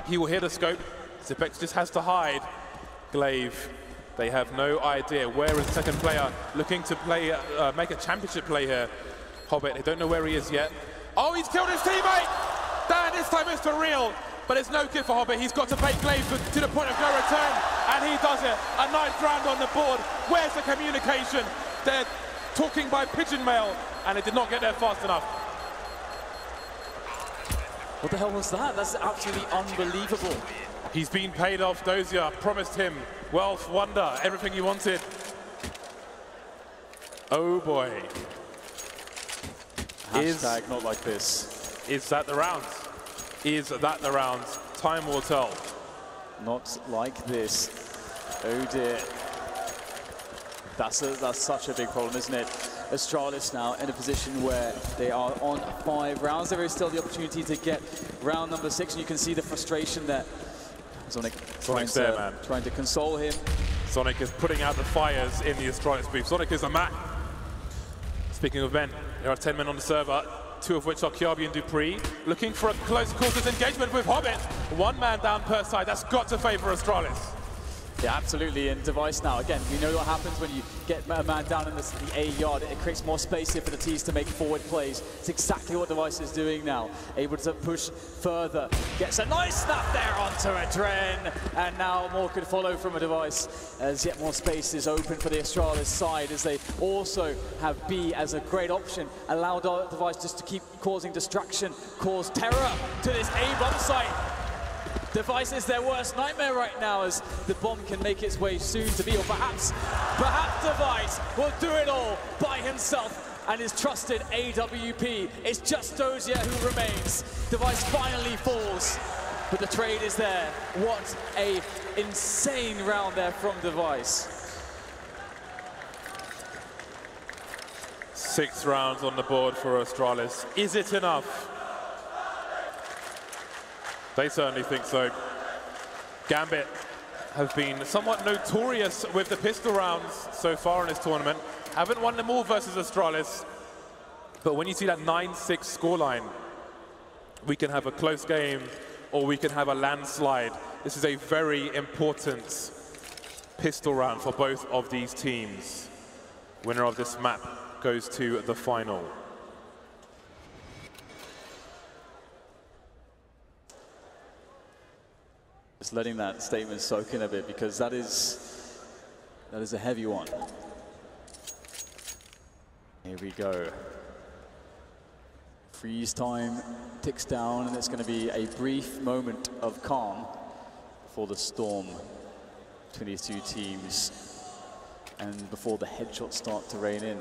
He will hit the scope. Zipex just has to hide. Glaive, they have no idea where is the second player looking to play, make a championship play here. Hobbit, they don't know where he is yet. Oh, he's killed his teammate! Dan, this time it's for real. But it's no good for Hobbit. He's got to bait Glaive to the point of no return. And he does it. A 9th round on the board. Where's the communication? They're talking by pigeon mail, and it did not get there fast enough. What the hell was that? That's absolutely unbelievable. He's been paid off. Dozier promised him wealth, wonder, everything he wanted. Oh boy. Hashtag not like this. Is that the round? Is that the round? Time will tell. Not like this. Oh dear. That's such a big problem, isn't it? Astralis now in a position where they are on 5 rounds. There is still the opportunity to get round number 6, and you can see the frustration that Sonic trying to console him. Sonic is putting out the fires in the Astralis booth. Sonic is a man. Speaking of men, there are 10 men on the server, 2 of which are Kiabi and Dupree, looking for a close quarters engagement with Hobbit. 1 man down per side. That's got to favor Astralis. Yeah, absolutely. And Device now, again, we know what happens when you get a man down in the A yard. It creates more space here for the T's to make forward plays. It's exactly what Device is doing now. Able to push further. Gets a nice snap there onto Adren. And now more could follow from a Device as yet more space is open for the Astralis side, as they also have B as a great option. Allow Device just to keep causing distraction, cause terror to this A bomb site. Device is their worst nightmare right now, as the bomb can make its way soon to B, or perhaps Device will do it all by himself and his trusted AWP. It's just Dozier who remains. Device finally falls, but the trade is there. What a insane round there from Device. 6 rounds on the board for Astralis. Is it enough? They certainly think so. Gambit have been somewhat notorious with the pistol rounds so far in this tournament. Haven't won them all versus Astralis. But when you see that 9-6 scoreline, We can have a close game, or we can have a landslide. This is a very important pistol round for both of these teams. Winner of this map goes to the final. Just letting that statement soak in a bit, because that is a heavy one. Here we go. Freeze time ticks down, and it's going to be a brief moment of calm before the storm between these two teams, and before the headshots start to rain in.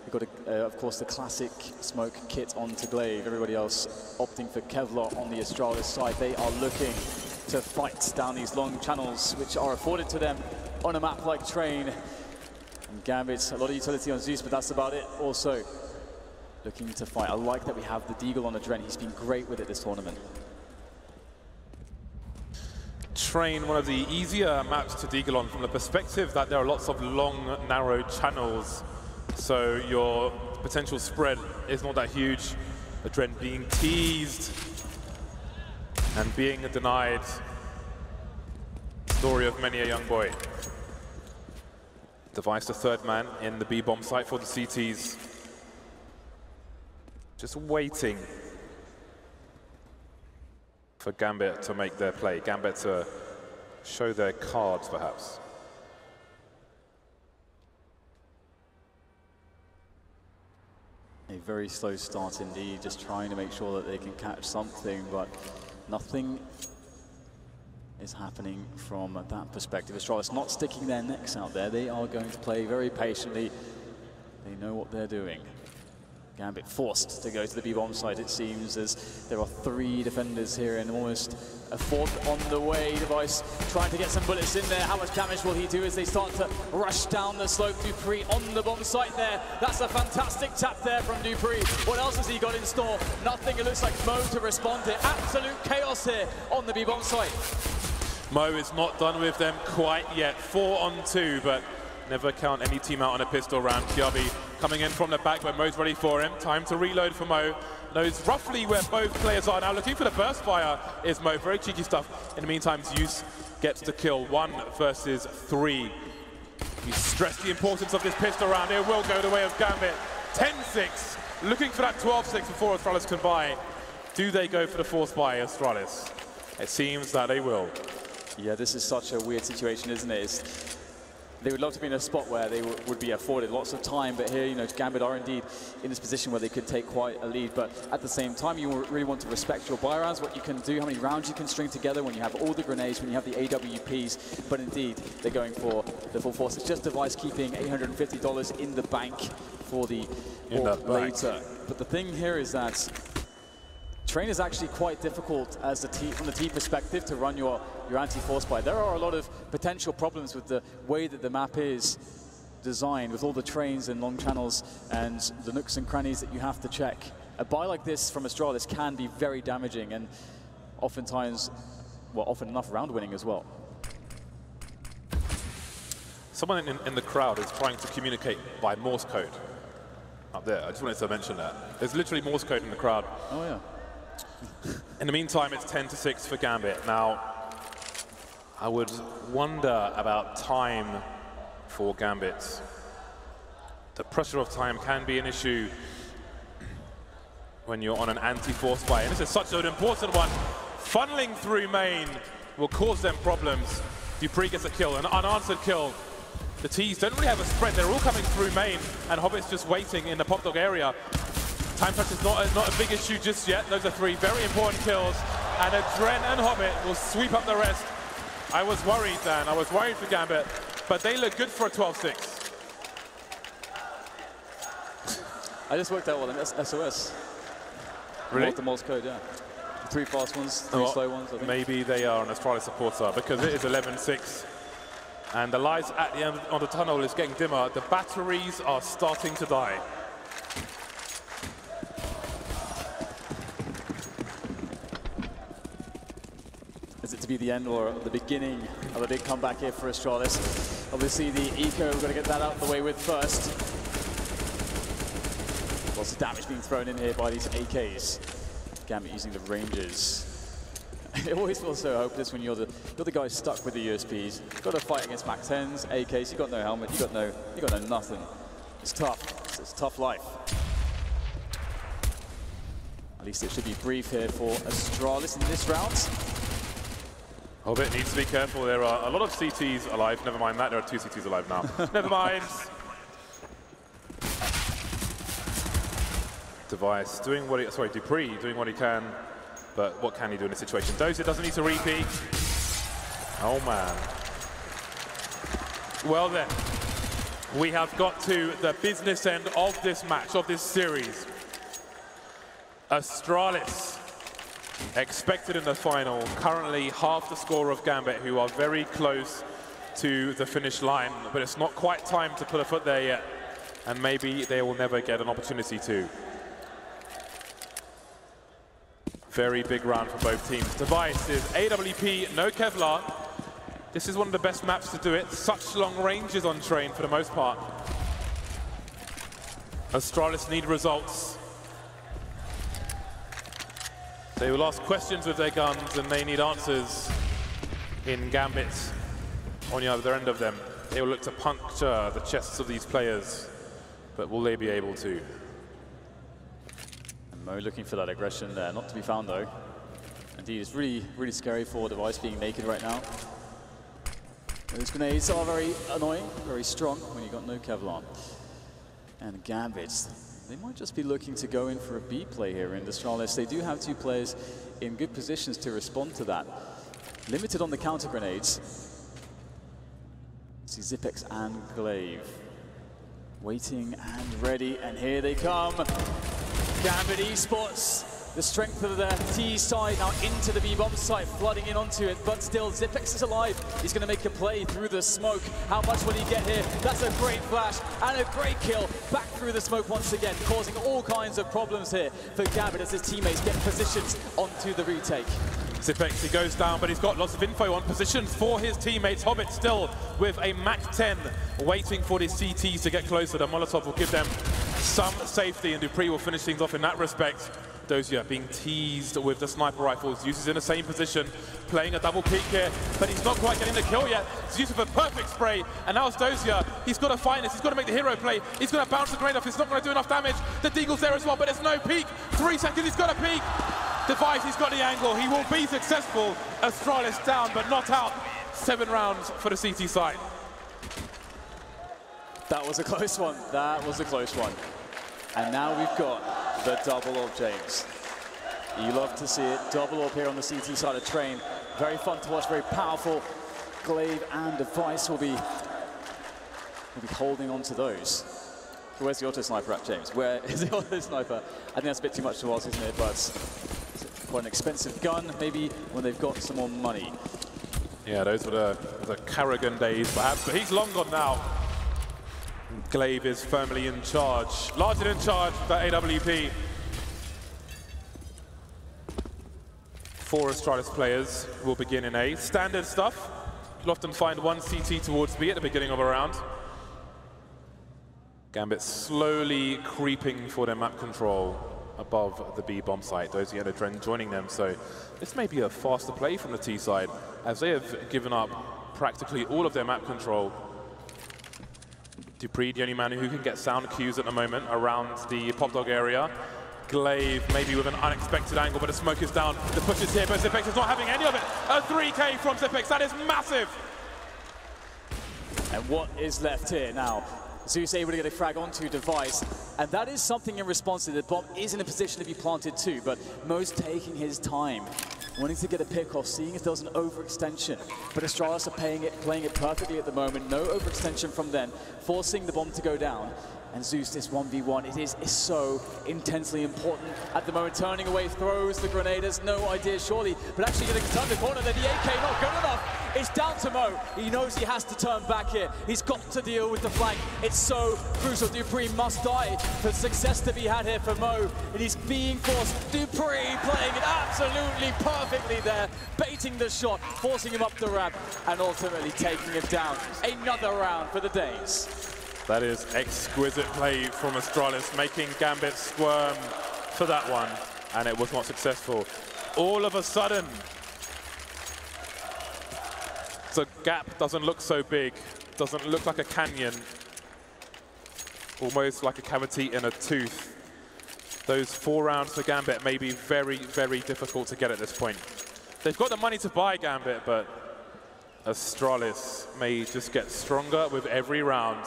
We've got, of course, the classic smoke kit onto Glaive. Everybody else opting for Kevlar on the Astralis side. They are looking to fight down these long channels, which are afforded to them on a map like Train. And Gambit, a lot of utility on Zeus, but that's about it. Also looking to fight. I like that we have the Deagle on the Dren. He's been great with it this tournament. Train, one of the easier maps to Deagle on, from the perspective that there are lots of long, narrow channels. So your potential spread is not that huge. The Dren being teased and being denied. Story of many a young boy. Device the third man in the B-bomb site for the CTs. Just waiting for Gambit to make their play. Gambit to show their cards, perhaps. A very slow start indeed, just trying to make sure that they can catch something, but nothing is happening from that perspective. Astralis not sticking their necks out there. They are going to play very patiently. They know what they're doing. Gambit forced to go to the B-bomb side, it seems, as there are 3 defenders here and almost a 4th on the way. Device trying to get some bullets in there. How much damage will he do as they start to rush down the slope? du3 on the bomb site there. That's a fantastic tap there from du3. What else has he got in store? Nothing. It looks like Mo to respond to absolute chaos here on the B-bomb site. Mo is not done with them quite yet. 4 on 2, but never count any team out on a pistol round. Kiabi coming in from the back, but Mo's ready for him. Time to reload for Mo. Knows roughly where both players are now. Looking for the burst fire is Mo. Very cheeky stuff. In the meantime, Zeus gets the kill. 1 versus 3. He stressed the importance of this pistol round. It will go the way of Gambit. 10-6. Looking for that 12-6 before Astralis can buy. Do they go for the force buy, Astralis? It seems that they will. Yeah, this is such a weird situation, isn't it? They would love to be in a spot where they would be afforded lots of time, but here, you know, Gambit are indeed in this position where they could take quite a lead, but at the same time, you really want to respect your buy rounds, what you can do, how many rounds you can string together when you have all the grenades, when you have the AWPs, but indeed, they're going for the full force. It's just Device keeping $850 in the bank for the later. But the thing here is that Train is actually quite difficult as the team, from the team perspective, to run your anti-force buy. There are a lot of potential problems with the way that the map is designed, with all the trains and long channels and the nooks and crannies that you have to check. A buy like this from Astralis can be very damaging and oftentimes, well, often enough round winning as well. Someone in the crowd is trying to communicate by Morse code up there. I just wanted to mention that. There's literally Morse code in the crowd. Oh, yeah. In the meantime, it's 10-6 for Gambit. Now, I would wonder about time for Gambit. The pressure of time can be an issue when you're on an anti-force buy. And this is such an important one. Funneling through main will cause them problems. du3 gets a kill, an unanswered kill. The T's don't really have a spread. They're all coming through main, and Hobbit's just waiting in the pop dog area. Time touch is not a big issue just yet. Those are 3 very important kills, and Dren and Hobbit will sweep up the rest. I was worried, Dan. I was worried for Gambit, but they look good for a 12-6. I just worked out one, SOS. Really? The Morse code, yeah. 3 fast ones, 3 slow ones, I think. Maybe they are an Astralis supporter, because it is 11-6. And the lights at the end of the tunnel is getting dimmer. The batteries are starting to die. Is it to be the end or the beginning of a big comeback here for Astralis? Obviously the eco, we've got to get that out of the way with first. Lots of damage being thrown in here by these AKs. Gambit using the ranges. It always feels so hopeless when you're the guy stuck with the USPs. You've got to fight against Mac 10s, AKs, you've got no helmet, you got no nothing. It's tough. It's tough life. At least it should be brief here for Astralis in this round. Hobbit needs to be careful. There are a lot of CTs alive. Never mind that. There are 2 CTs alive now. Never mind. Device doing what he, sorry, Dupree doing what he can, but what can he do in this situation? Dozier doesn't need to repeat. Oh man. Well then, we have got to the business end of this match, of this series. Astralis, expected in the final, currently half the score of Gambit, who are very close to the finish line, but it's not quite time to put a foot there yet, and maybe they will never get an opportunity to. Very big round for both teams. Device is AWP, no Kevlar. This is one of the best maps to do it. Such long ranges on train for the most part. Astralis need results. They will ask questions with their guns and they need answers in Gambit on the other end of them. They will look to puncture the chests of these players, but will they be able to? Mo looking for that aggression there, not to be found though. Indeed, it's really, really scary for Device being naked right now. Those grenades are very annoying, very strong when you've got no Kevlar. And Gambit, they might just be looking to go in for a B play here in Astralis. They do have 2 players in good positions to respond to that. Limited on the counter grenades. See Zipex and Glaive waiting and ready, and here they come. Gambit Esports, the strength of their T side now into the B-bomb site, flooding in onto it, but still Zipex is alive. He's going to make a play through the smoke. How much will he get here? That's a great flash and a great kill. Back through the smoke once again, causing all kinds of problems here for Gambit as his teammates get positions onto the retake. Zipex, he goes down, but he's got lots of info on positions for his teammates. Hobbit still with a Mac 10, waiting for his CTs to get closer. The Molotov will give them some safety, and Dupree will finish things off in that respect. Dozier being teased with the sniper rifles. Zeus is in the same position, playing a double peek here, but he's not quite getting the kill yet. Zeus with a perfect spray, and now it's Dozier. He's got to find this, he's got to make the hero play. He's going to bounce the grenade off, it's not going to do enough damage. The Deagle's there as well, but there's no peek. 3 seconds, he's got a peek. Device, he's got the angle, he will be successful. Astralis down, but not out. 7 rounds for the CT side. That was a close one, that was a close one. And now we've got the double orb, James. You love to see it, double orb here on the CT side of train. Very fun to watch, very powerful. Glaive and Device will be holding on to those. Where's the auto sniper at, James? Where is the auto sniper? I think that's a bit too much to ask, isn't it? But it's quite an expensive gun, maybe when they've got some more money. Yeah, those were the Carrigan days, perhaps, but he's long gone now. Glaive is firmly in charge, largely in charge of that AWP. 4 Astralis players will begin in A. Standard stuff. You'll often find 1 CT towards B at the beginning of a round. Gambit slowly creeping for their map control above the B bomb site. Dozier and Adren joining them, so this may be a faster play from the T side, as they have given up practically all of their map control. Dupree, the only man who can get sound cues at the moment around the pop dog area. Glaive maybe with an unexpected angle, but the smoke is down. The push is here, but Zipex is not having any of it. A 3K from Zipex, that is massive. And what is left here now? Zeus able to get a frag onto Device, and that is something in response to the bomb is in a position to be planted too, but Mo's taking his time, wanting to get a pick off, seeing if there was an overextension. But Astralis are playing it perfectly at the moment, no overextension from them, forcing the bomb to go down. And Zeus, this 1v1, it is so intensely important at the moment. Turning away, throws the grenade, has no idea surely, but actually going to turn the corner, then the AK not good enough. It's down to Mo. He knows he has to turn back here. He's got to deal with the flank. It's so crucial. Dupree must die for success to be had here for Mo. And he's being forced. Dupree playing it absolutely perfectly there, baiting the shot, forcing him up the ramp, and ultimately taking him down. Another round for the Danes. That is exquisite play from Astralis, making Gambit squirm for that one. and it was not successful. All of a sudden, the gap doesn't look so big, doesn't look like a canyon, almost like a cavity in a tooth. Those 4 rounds for Gambit may be very, very difficult to get at this point. They've got the money to buy Gambit, but Astralis may just get stronger with every round.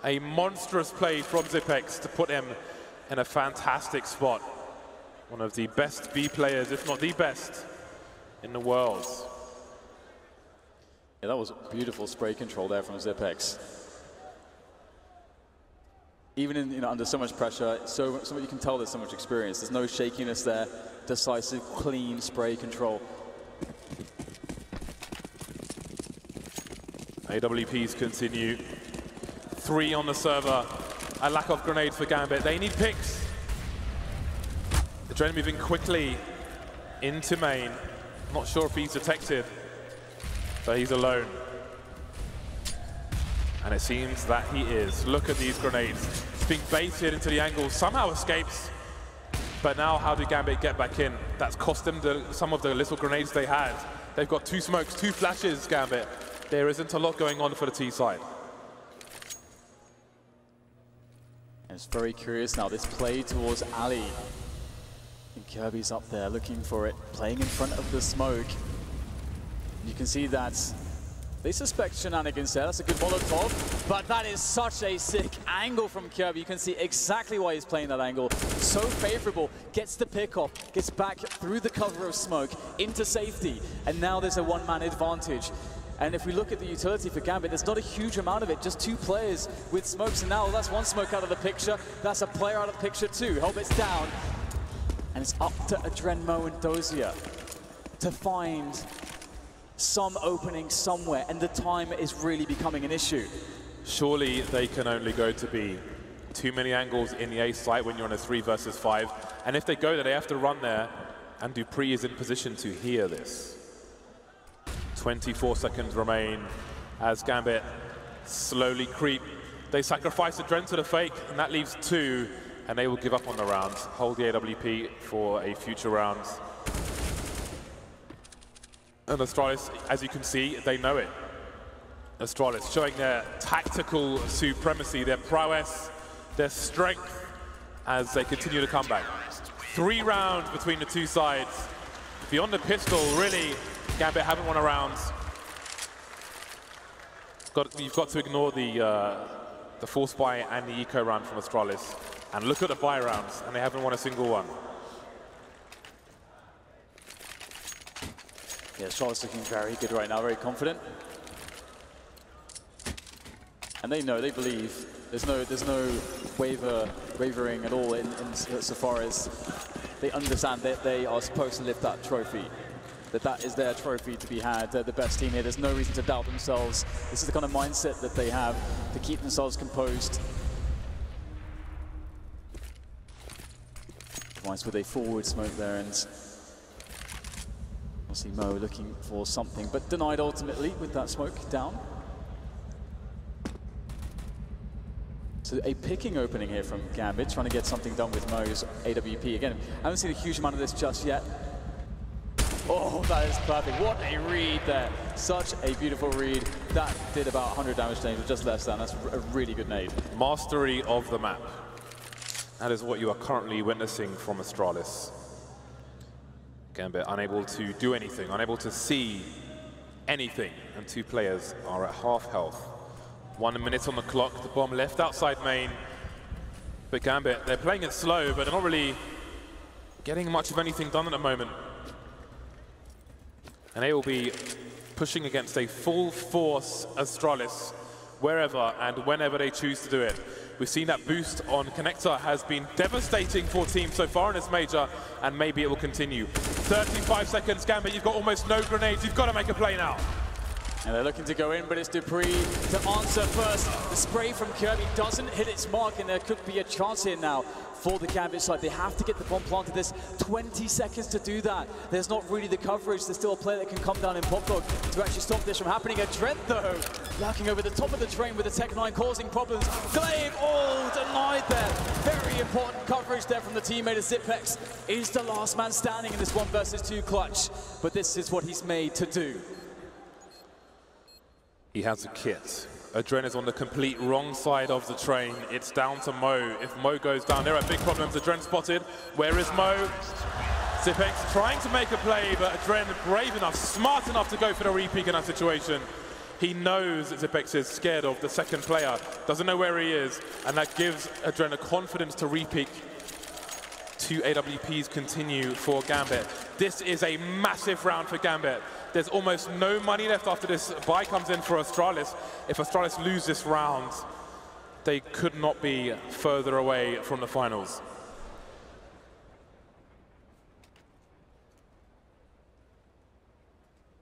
A monstrous play from Zipex to put him in a fantastic spot. One of the best B players, if not the best, in the world. Yeah, that was beautiful spray control there from Zipex. Even in, under so much pressure, so you can tell there's so much experience. There's no shakiness there. Decisive, clean spray control. AWPs continue. 3 on the server. A lack of grenades for Gambit. They need picks. The Dren moving quickly into main. Not sure if he's detected, but he's alone. And it seems that he is. Look at these grenades. It's being baited into the angle, somehow escapes. But now how do Gambit get back in? That's cost them some of the little grenades they had. They've got 2 smokes, 2 flashes, Gambit. There isn't a lot going on for the T side. It's very curious now, this play towards Ali. And Kirby's up there looking for it, playing in front of the smoke. You can see that they suspect shenanigans there. That's a good Molotov, but that is such a sick angle from Kirby. You can see exactly why he's playing that angle. So favorable, gets the pick off, gets back through the cover of smoke into safety, and now there's a 1-man advantage. And if we look at the utility for Gambit, there's not a huge amount of it, just 2 players with smokes, and now that's 1 smoke out of the picture. That's a player out of the picture too. Helmet's down, and it's up to Adrenmo and Dozier to find some opening somewhere, and the time is really becoming an issue. Surely they can only go to B. Too many angles in the A site when you're on a 3 versus 5. And if they go there, they have to run there, and Dupree is in position to hear this. 24 seconds remain as Gambit slowly creep. They sacrifice the Dren to the fake, and that leaves 2, and they will give up on the round. Hold the AWP for a future round. And Astralis, as you can see, they know it. Astralis showing their tactical supremacy, their prowess, their strength as they continue to come back. 3 rounds between the 2 sides. Beyond the pistol, really, Gambit haven't won a round. You've got to ignore the force buy and the eco round from Astralis. And look at the buy rounds, and they haven't won a single one. Yeah, Astralis looking very good right now, very confident. And they know, they believe. There's no wavering at all so far as they understand that they are supposed to lift that trophy. That is their trophy to be had. They're the best team here. There's no reason to doubt themselves. This is the kind of mindset that they have to keep themselves composed. Twice with a forward smoke there, and we'll see Mo looking for something, but denied ultimately with that smoke down. So a picking opening here from Gambit, trying to get something done with Mo's AWP. Again, I haven't seen a huge amount of this just yet. Oh, that is perfect. What a read there. Such a beautiful read. That did about 100 damage to him, just less than. That's a really good nade. Mastery of the map. That is what you are currently witnessing from Astralis. Gambit unable to do anything, unable to see anything, and 2 players are at half health. 1 minute on the clock, the bomb left outside main. But Gambit, they're playing it slow, but they're not really getting much of anything done at the moment. And they will be pushing against a full force Astralis wherever and whenever they choose to do it. We've seen that boost on Connector has been devastating for teams so far in this major, and maybe it will continue. 35 seconds, Gambit, you've got almost no grenades. You've got to make a play now. And they're looking to go in, but it's Dupree to answer first. The spray from Kirby doesn't hit its mark, and there could be a chance here now for the Gambit side. They have to get the bomb planted. There's 20 seconds to do that. There's not really the coverage. There's still a player that can come down in pop lock to actually stop this from happening. A Dread, though, lurking over the top of the train with the Tech 9 causing problems. Glaive all denied there. Very important coverage there from the teammate of Zipex. Is the last man standing in this 1 versus 2 clutch, but this is what he's made to do. He has a kit. Adren is on the complete wrong side of the train. It's down to Mo. If Mo goes down, there are big problems. Adren spotted. Where is Mo? Zipex trying to make a play, but Adren brave enough, smart enough to go for the re-peek in that situation. He knows that Zipex is scared of the second player, doesn't know where he is, and that gives Adren the confidence to re-peek. 2 AWPs continue for Gambit. This is a massive round for Gambit. There's almost no money left after this buy comes in for Astralis. If Astralis lose this round, they could not be further away from the finals.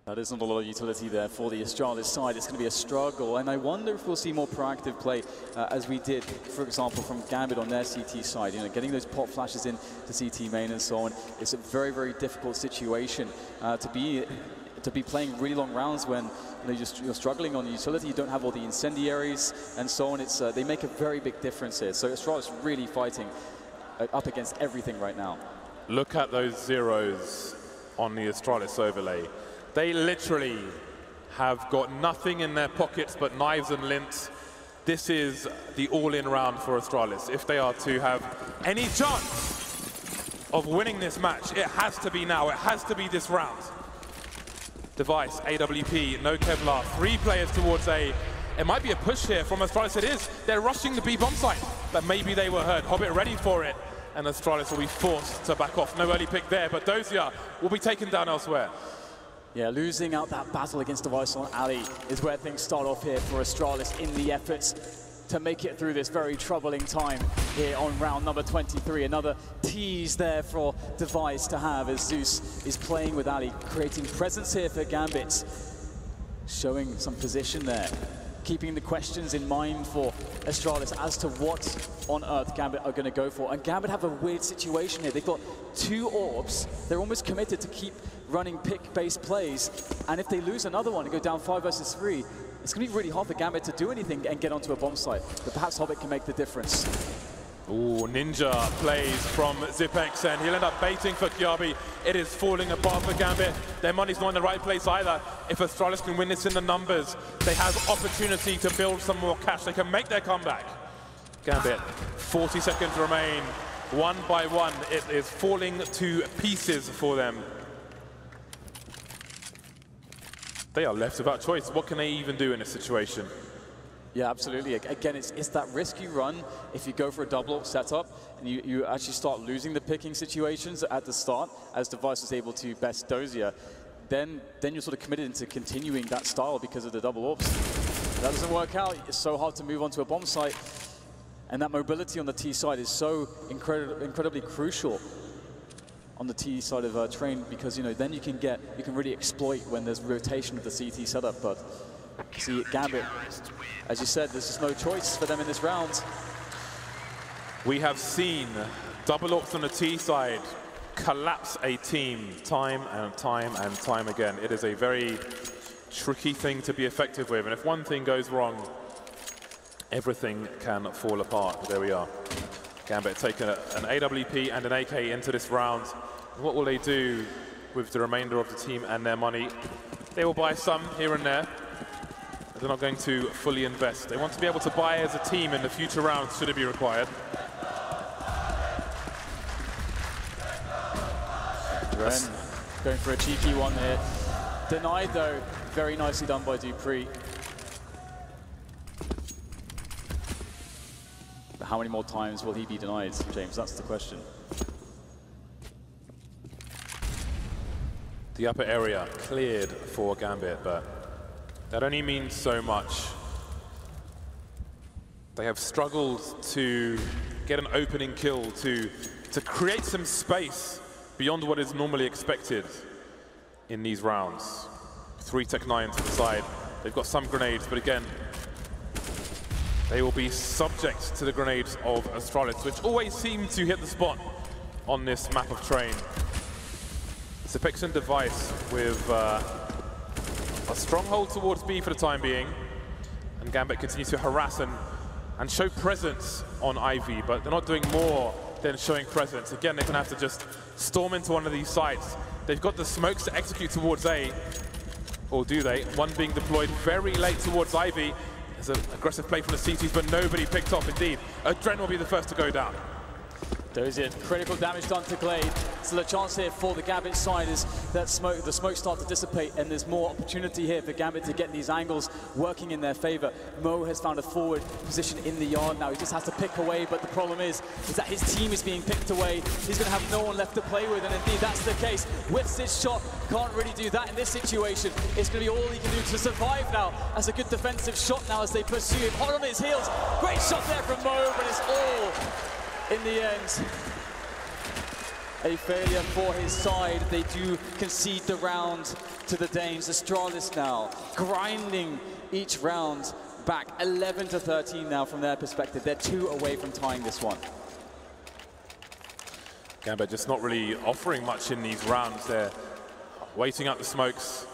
That isn't a lot of utility there for the Astralis side. It's going to be a struggle, and I wonder if we'll see more proactive play as we did, for example, from Gambit on their CT side. You know, getting those pop flashes in to CT main and so on. It's a very, very difficult situation to be playing really long rounds when you're struggling on utility. You don't have all the incendiaries and so on. It's they make a very big difference here. So Astralis really fighting up against everything right now. Look at those zeros on the Astralis overlay. They literally have got nothing in their pockets but knives and lints. This is the all-in round for Astralis. If they are to have any chance of winning this match, it has to be now. It has to be this round. Device, AWP, no Kevlar, 3 players towards A. It might be a push here from Astralis. It is. They're rushing the B bomb site, but maybe they were heard. Hobbit ready for it, and Astralis will be forced to back off. No early pick there, but Dozier will be taken down elsewhere. Yeah, losing out that battle against Device on Ali is where things start off here for Astralis in the efforts to make it through this very troubling time here on round number 23. Another tease there for Device to have as Zeus is playing with Ali, creating presence here for Gambit, showing some position there, keeping the questions in mind for Astralis as to what on earth Gambit are going to go for. And Gambit have a weird situation here. They've got 2 orbs. They're almost committed to keep running pick-based plays, and if they lose another one and go down 5 versus 3, it's going to be really hard for Gambit to do anything and get onto a bomb site, but perhaps Hobbit can make the difference. Ooh, Ninja plays from Zipex, and he'll end up baiting for Kiabi. It is falling apart for Gambit. Their money's not in the right place either. If Astralis can win this in the numbers, they have opportunity to build some more cash. They can make their comeback. Gambit, 40 seconds remain. 1 by 1, it is falling to pieces for them. They are left without choice. What can they even do in this situation? Yeah, absolutely. Again, it's that risk you run if you go for a double setup and you actually start losing the picking situations at the start, as Device was able to best Dozier. Then you're sort of committed into continuing that style because of the double orbs. If that doesn't work out, it's so hard to move onto a bomb site, and that mobility on the T side is so incredibly crucial on the T side of train, because then you can really exploit when there's rotation of the CT setup. But see, Gambit, as you said, there's just no choice for them in this round. We have seen double ops on the T side collapse a team time and time and time again. It is a very tricky thing to be effective with, and if one thing goes wrong, everything can fall apart. But there we are. Gambit taking an AWP and an AK into this round. What will they do with the remainder of the team and their money? They will buy some here and there. They're not going to fully invest. They want to be able to buy as a team in the future rounds, should it be required. Ren going for a cheeky one here. Denied though, very nicely done by Dupree. But how many more times will he be denied, James? That's the question. The upper area cleared for Gambit, but that only means so much. They have struggled to get an opening kill, to create some space beyond what is normally expected in these rounds. 3 Tech-9 to the side. They've got some grenades, but again, they will be subject to the grenades of Astralis, which always seem to hit the spot on this map of train. Zipex and Device with a stronghold towards B for the time being, and Gambit continues to harass and show presence on Ivy, but they're not doing more than showing presence. Again, they're going to have to just storm into one of these sites. They've got the smokes to execute towards A, or do they? One being deployed very late towards Ivy. There's an aggressive play from the CTs, but nobody picked up indeed. Adren will be the first to go down. There is it. Critical damage done to Glade. So the chance here for the Gambit side is that the smoke start to dissipate, and there's more opportunity here for Gambit to get these angles working in their favor. Mo has found a forward position in the yard now. He just has to pick away, but the problem is that his team is being picked away. He's going to have no one left to play with, and indeed that's the case. Whiffs his shot, can't really do that in this situation. It's going to be all he can do to survive now. That's a good defensive shot now as they pursue him. Hot on his heels. Great shot there from Mo, but it's all in the end a failure for his side. They do concede the round to the Danes. Astralis now grinding each round back, 11 to 13 now from their perspective. They're 2 away from tying this one. Gambit just not really offering much in these rounds. They're waiting out the smokes,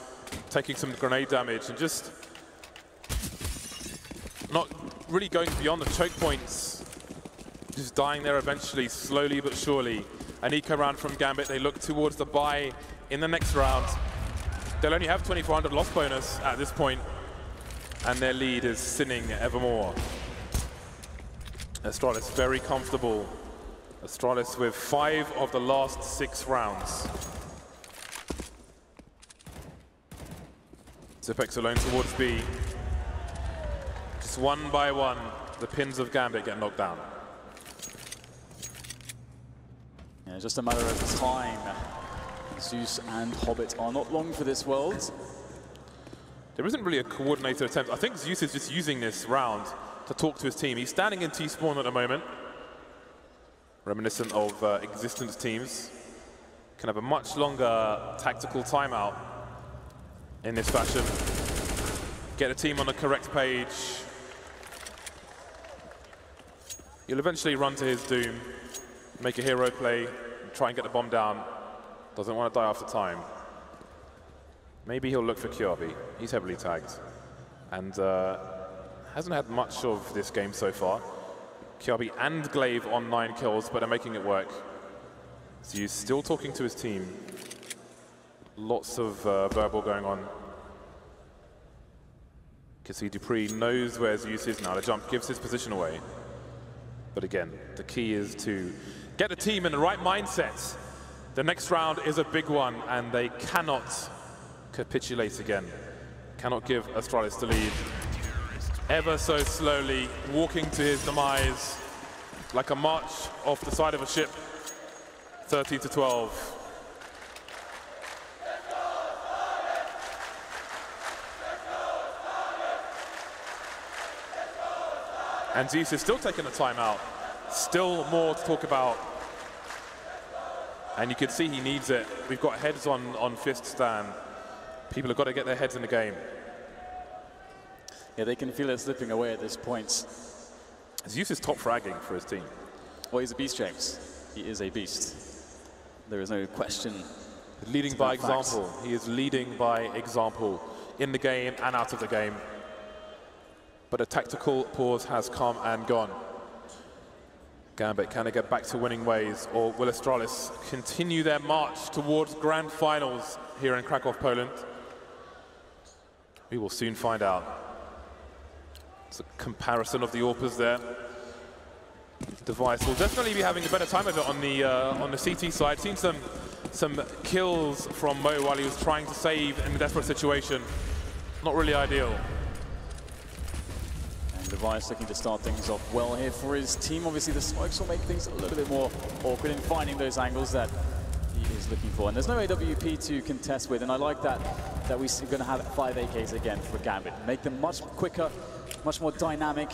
taking some grenade damage, and just not really going beyond the choke points. Just dying there eventually, slowly but surely. An eco round from Gambit. They look towards the buy in the next round. They'll only have 2,400 loss bonus at this point, and their lead is thinning evermore. Astralis very comfortable. Astralis with 5 of the last 6 rounds. Zipex alone towards B. Just one by one, the pins of Gambit get knocked down. Yeah, just a matter of time. Zeus and Hobbit are not long for this world. There isn't really a coordinated attempt. I think Zeus is just using this round to talk to his team. He's standing in T-spawn at the moment, reminiscent of existence teams. Can have a much longer tactical timeout in this fashion. Get the team on the correct page. He'll eventually run to his doom, make a hero play, try and get the bomb down. Doesn't want to die after time. Maybe he'll look for QRB. He's heavily tagged. And hasn't had much of this game so far. QRB and Glaive on 9 kills, but they're making it work. So he's still talking to his team. Lots of verbal going on. Can see Dupree knows where Zeus is now. The jump gives his position away. But again, the key is to get the team in the right mindset. The next round is a big one, and they cannot capitulate again. Cannot give Astralis the lead. Ever so slowly, walking to his demise, like a march off the side of a ship. 13 to 12. And Zeus is still taking a timeout. Still more to talk about. And you can see he needs it. We've got heads on fist stand. People have got to get their heads in the game. Yeah, they can feel it slipping away at this point. Zeus is top fragging for his team. Well, he's a beast, James. He is a beast. There is no question. Leading by example. He is leading by example in the game and out of the game. But a tactical pause has come and gone. Gambit, can they get back to winning ways, or will Astralis continue their march towards grand finals here in Krakow, Poland? We will soon find out. It's a comparison of the AWPers there. Device will definitely be having a better time of it on the CT side. Seen some kills from Mo while he was trying to save in a desperate situation. Not really ideal. Device looking to start things off well here for his team. Obviously, the smokes will make things a little bit more awkward in finding those angles that he is looking for. And there's no AWP to contest with, and I like that we're going to have 5 AKs again for Gambit. Make them much quicker, much more dynamic,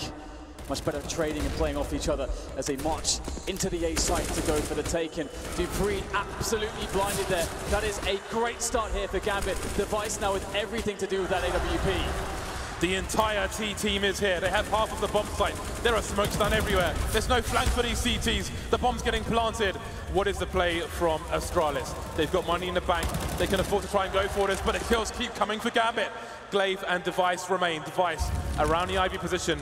much better trading and playing off each other as they march into the A site to go for the take. And Dupree absolutely blinded there. That is a great start here for Gambit. Device now with everything to do with that AWP. The entire T team is here. They have half of the bomb site. There are smokes done everywhere. There's no flank for these CTs. The bomb's getting planted. What is the play from Astralis? They've got money in the bank. They can afford to try and go for this, but the kills keep coming for Gambit. Glaive and Device remain. Device around the Ivy position.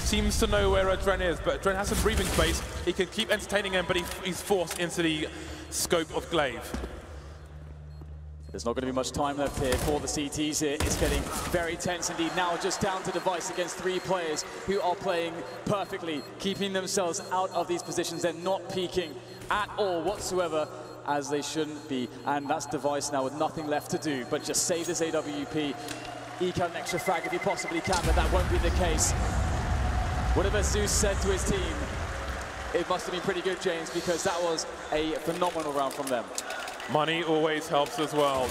seems to know where Adren is, but Adren has some breathing space. He can keep entertaining him, but he's forced into the scope of Glaive. There's not going to be much time left here for the CTs here. It's getting very tense indeed. Now just down to Device against 3 players who are playing perfectly, keeping themselves out of these positions. They're not peeking at all whatsoever, as they shouldn't be. And that's Device now with nothing left to do but just save this AWP, eke out an extra frag if he possibly can, but that won't be the case. Whatever Zeus said to his team, it must have been pretty good, James, because that was a phenomenal round from them. Money always helps as well.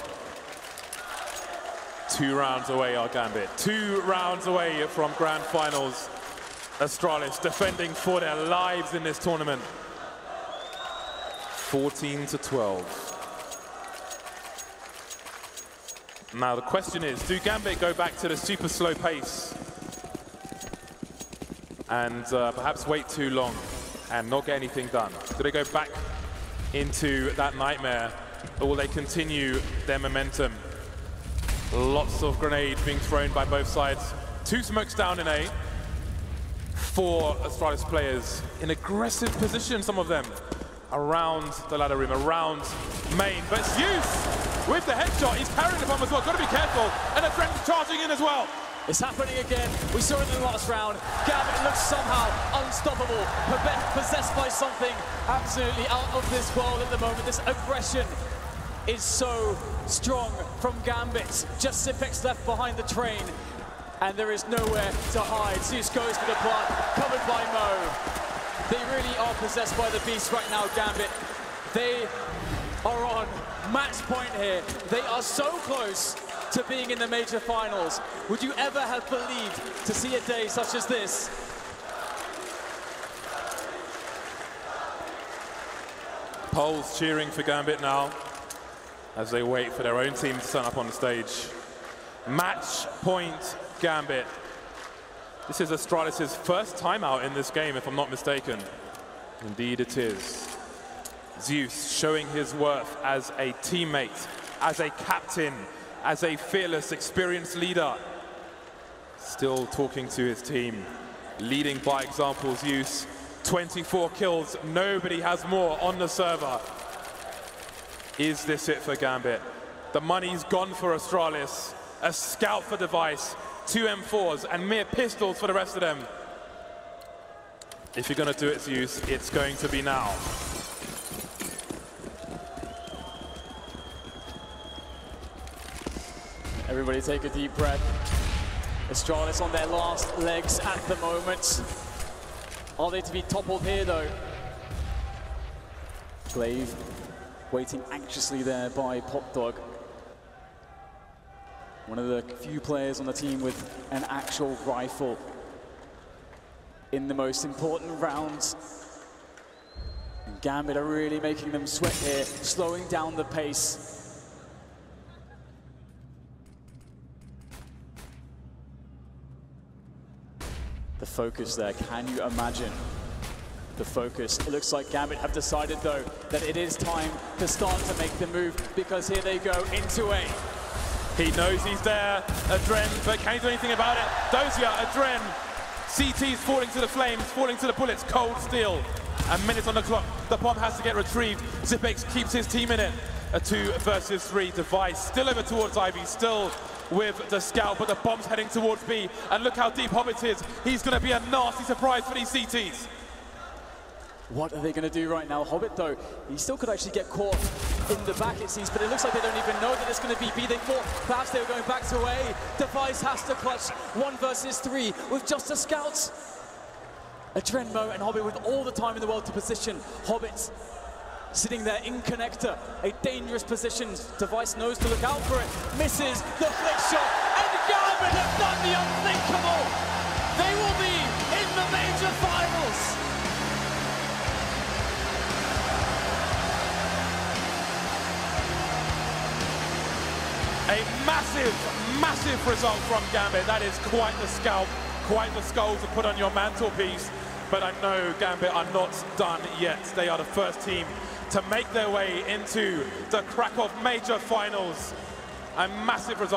2 rounds away are Gambit. 2 rounds away from grand finals. Astralis defending for their lives in this tournament. 14-12. Now the question is, do Gambit go back to the super slow pace and perhaps wait too long and not get anything done? Do they go back into that nightmare, or will they continue their momentum? Lots of grenades being thrown by both sides. 2 smokes down in A. 4 Astralis players in aggressive position, some of them, around the ladder room, around main. But Zeus, with the headshot, he's carrying the bomb as well. Got to be careful. And a friend charging in as well. It's happening again. We saw it in the last round. Gambit looks somehow unstoppable, possessed by something absolutely out of this world at the moment. This aggression is so strong from Gambit. Just Zipex left behind the train, and there is nowhere to hide. Zeus goes for the plant, covered by Mo. They really are possessed by the beast right now, Gambit. They are on match point here. They are so close to being in the major finals. Would you ever have believed to see a day such as this? Poles cheering for Gambit now as they wait for their own team to turn up on the stage. Match point Gambit. This is Astralis' first timeout in this game, if I'm not mistaken. Indeed it is. Zeus showing his worth as a teammate, as a captain, as a fearless, experienced leader. Still talking to his team, leading by example. Zeus, 24 kills, nobody has more on the server. Is this it for Gambit? The money's gone for Astralis, a scout for Device, 2 M4s and mere pistols for the rest of them. If you're going to do it, Zeus, it's going to be now. Everybody take a deep breath. Astralis on their last legs at the moment. Are they to be toppled here, though? Glaive waiting anxiously there by Popdog. One of the few players on the team with an actual rifle in the most important rounds. And Gambit are really making them sweat here, slowing down the pace. The focus there, can you imagine the focus? It looks like Gambit have decided, though, that it is time to start to make the move, because here they go into A. He knows he's there, Adren, but can he do anything about it? Dozier, Adren, CT's falling to the flames, falling to the bullets, cold steel. A minute on the clock, the bomb has to get retrieved. Zipex keeps his team in it. A 2 versus 3 Device, still over towards Ivy, still with the scout, but the bomb's heading towards B. And look how deep Hobbit is. He's going to be a nasty surprise for these CTs. What are they going to do right now? Hobbit, though, he still could actually get caught in the back, it seems, but it looks like they don't even know that it's going to be B. They thought perhaps they were going back to A. Device has to clutch 1 versus 3 with just a scout. Adren, Mo, and Hobbit with all the time in the world to position. Hobbit sitting there in connector, a dangerous position. Device knows to look out for it, misses the flick shot, and Gambit have done the unthinkable. They will be in the major finals. A massive, massive result from Gambit. That is quite the scalp, quite the skull to put on your mantelpiece. But I know Gambit are not done yet. They are the first team to make their way into the Krakow major finals. A massive result.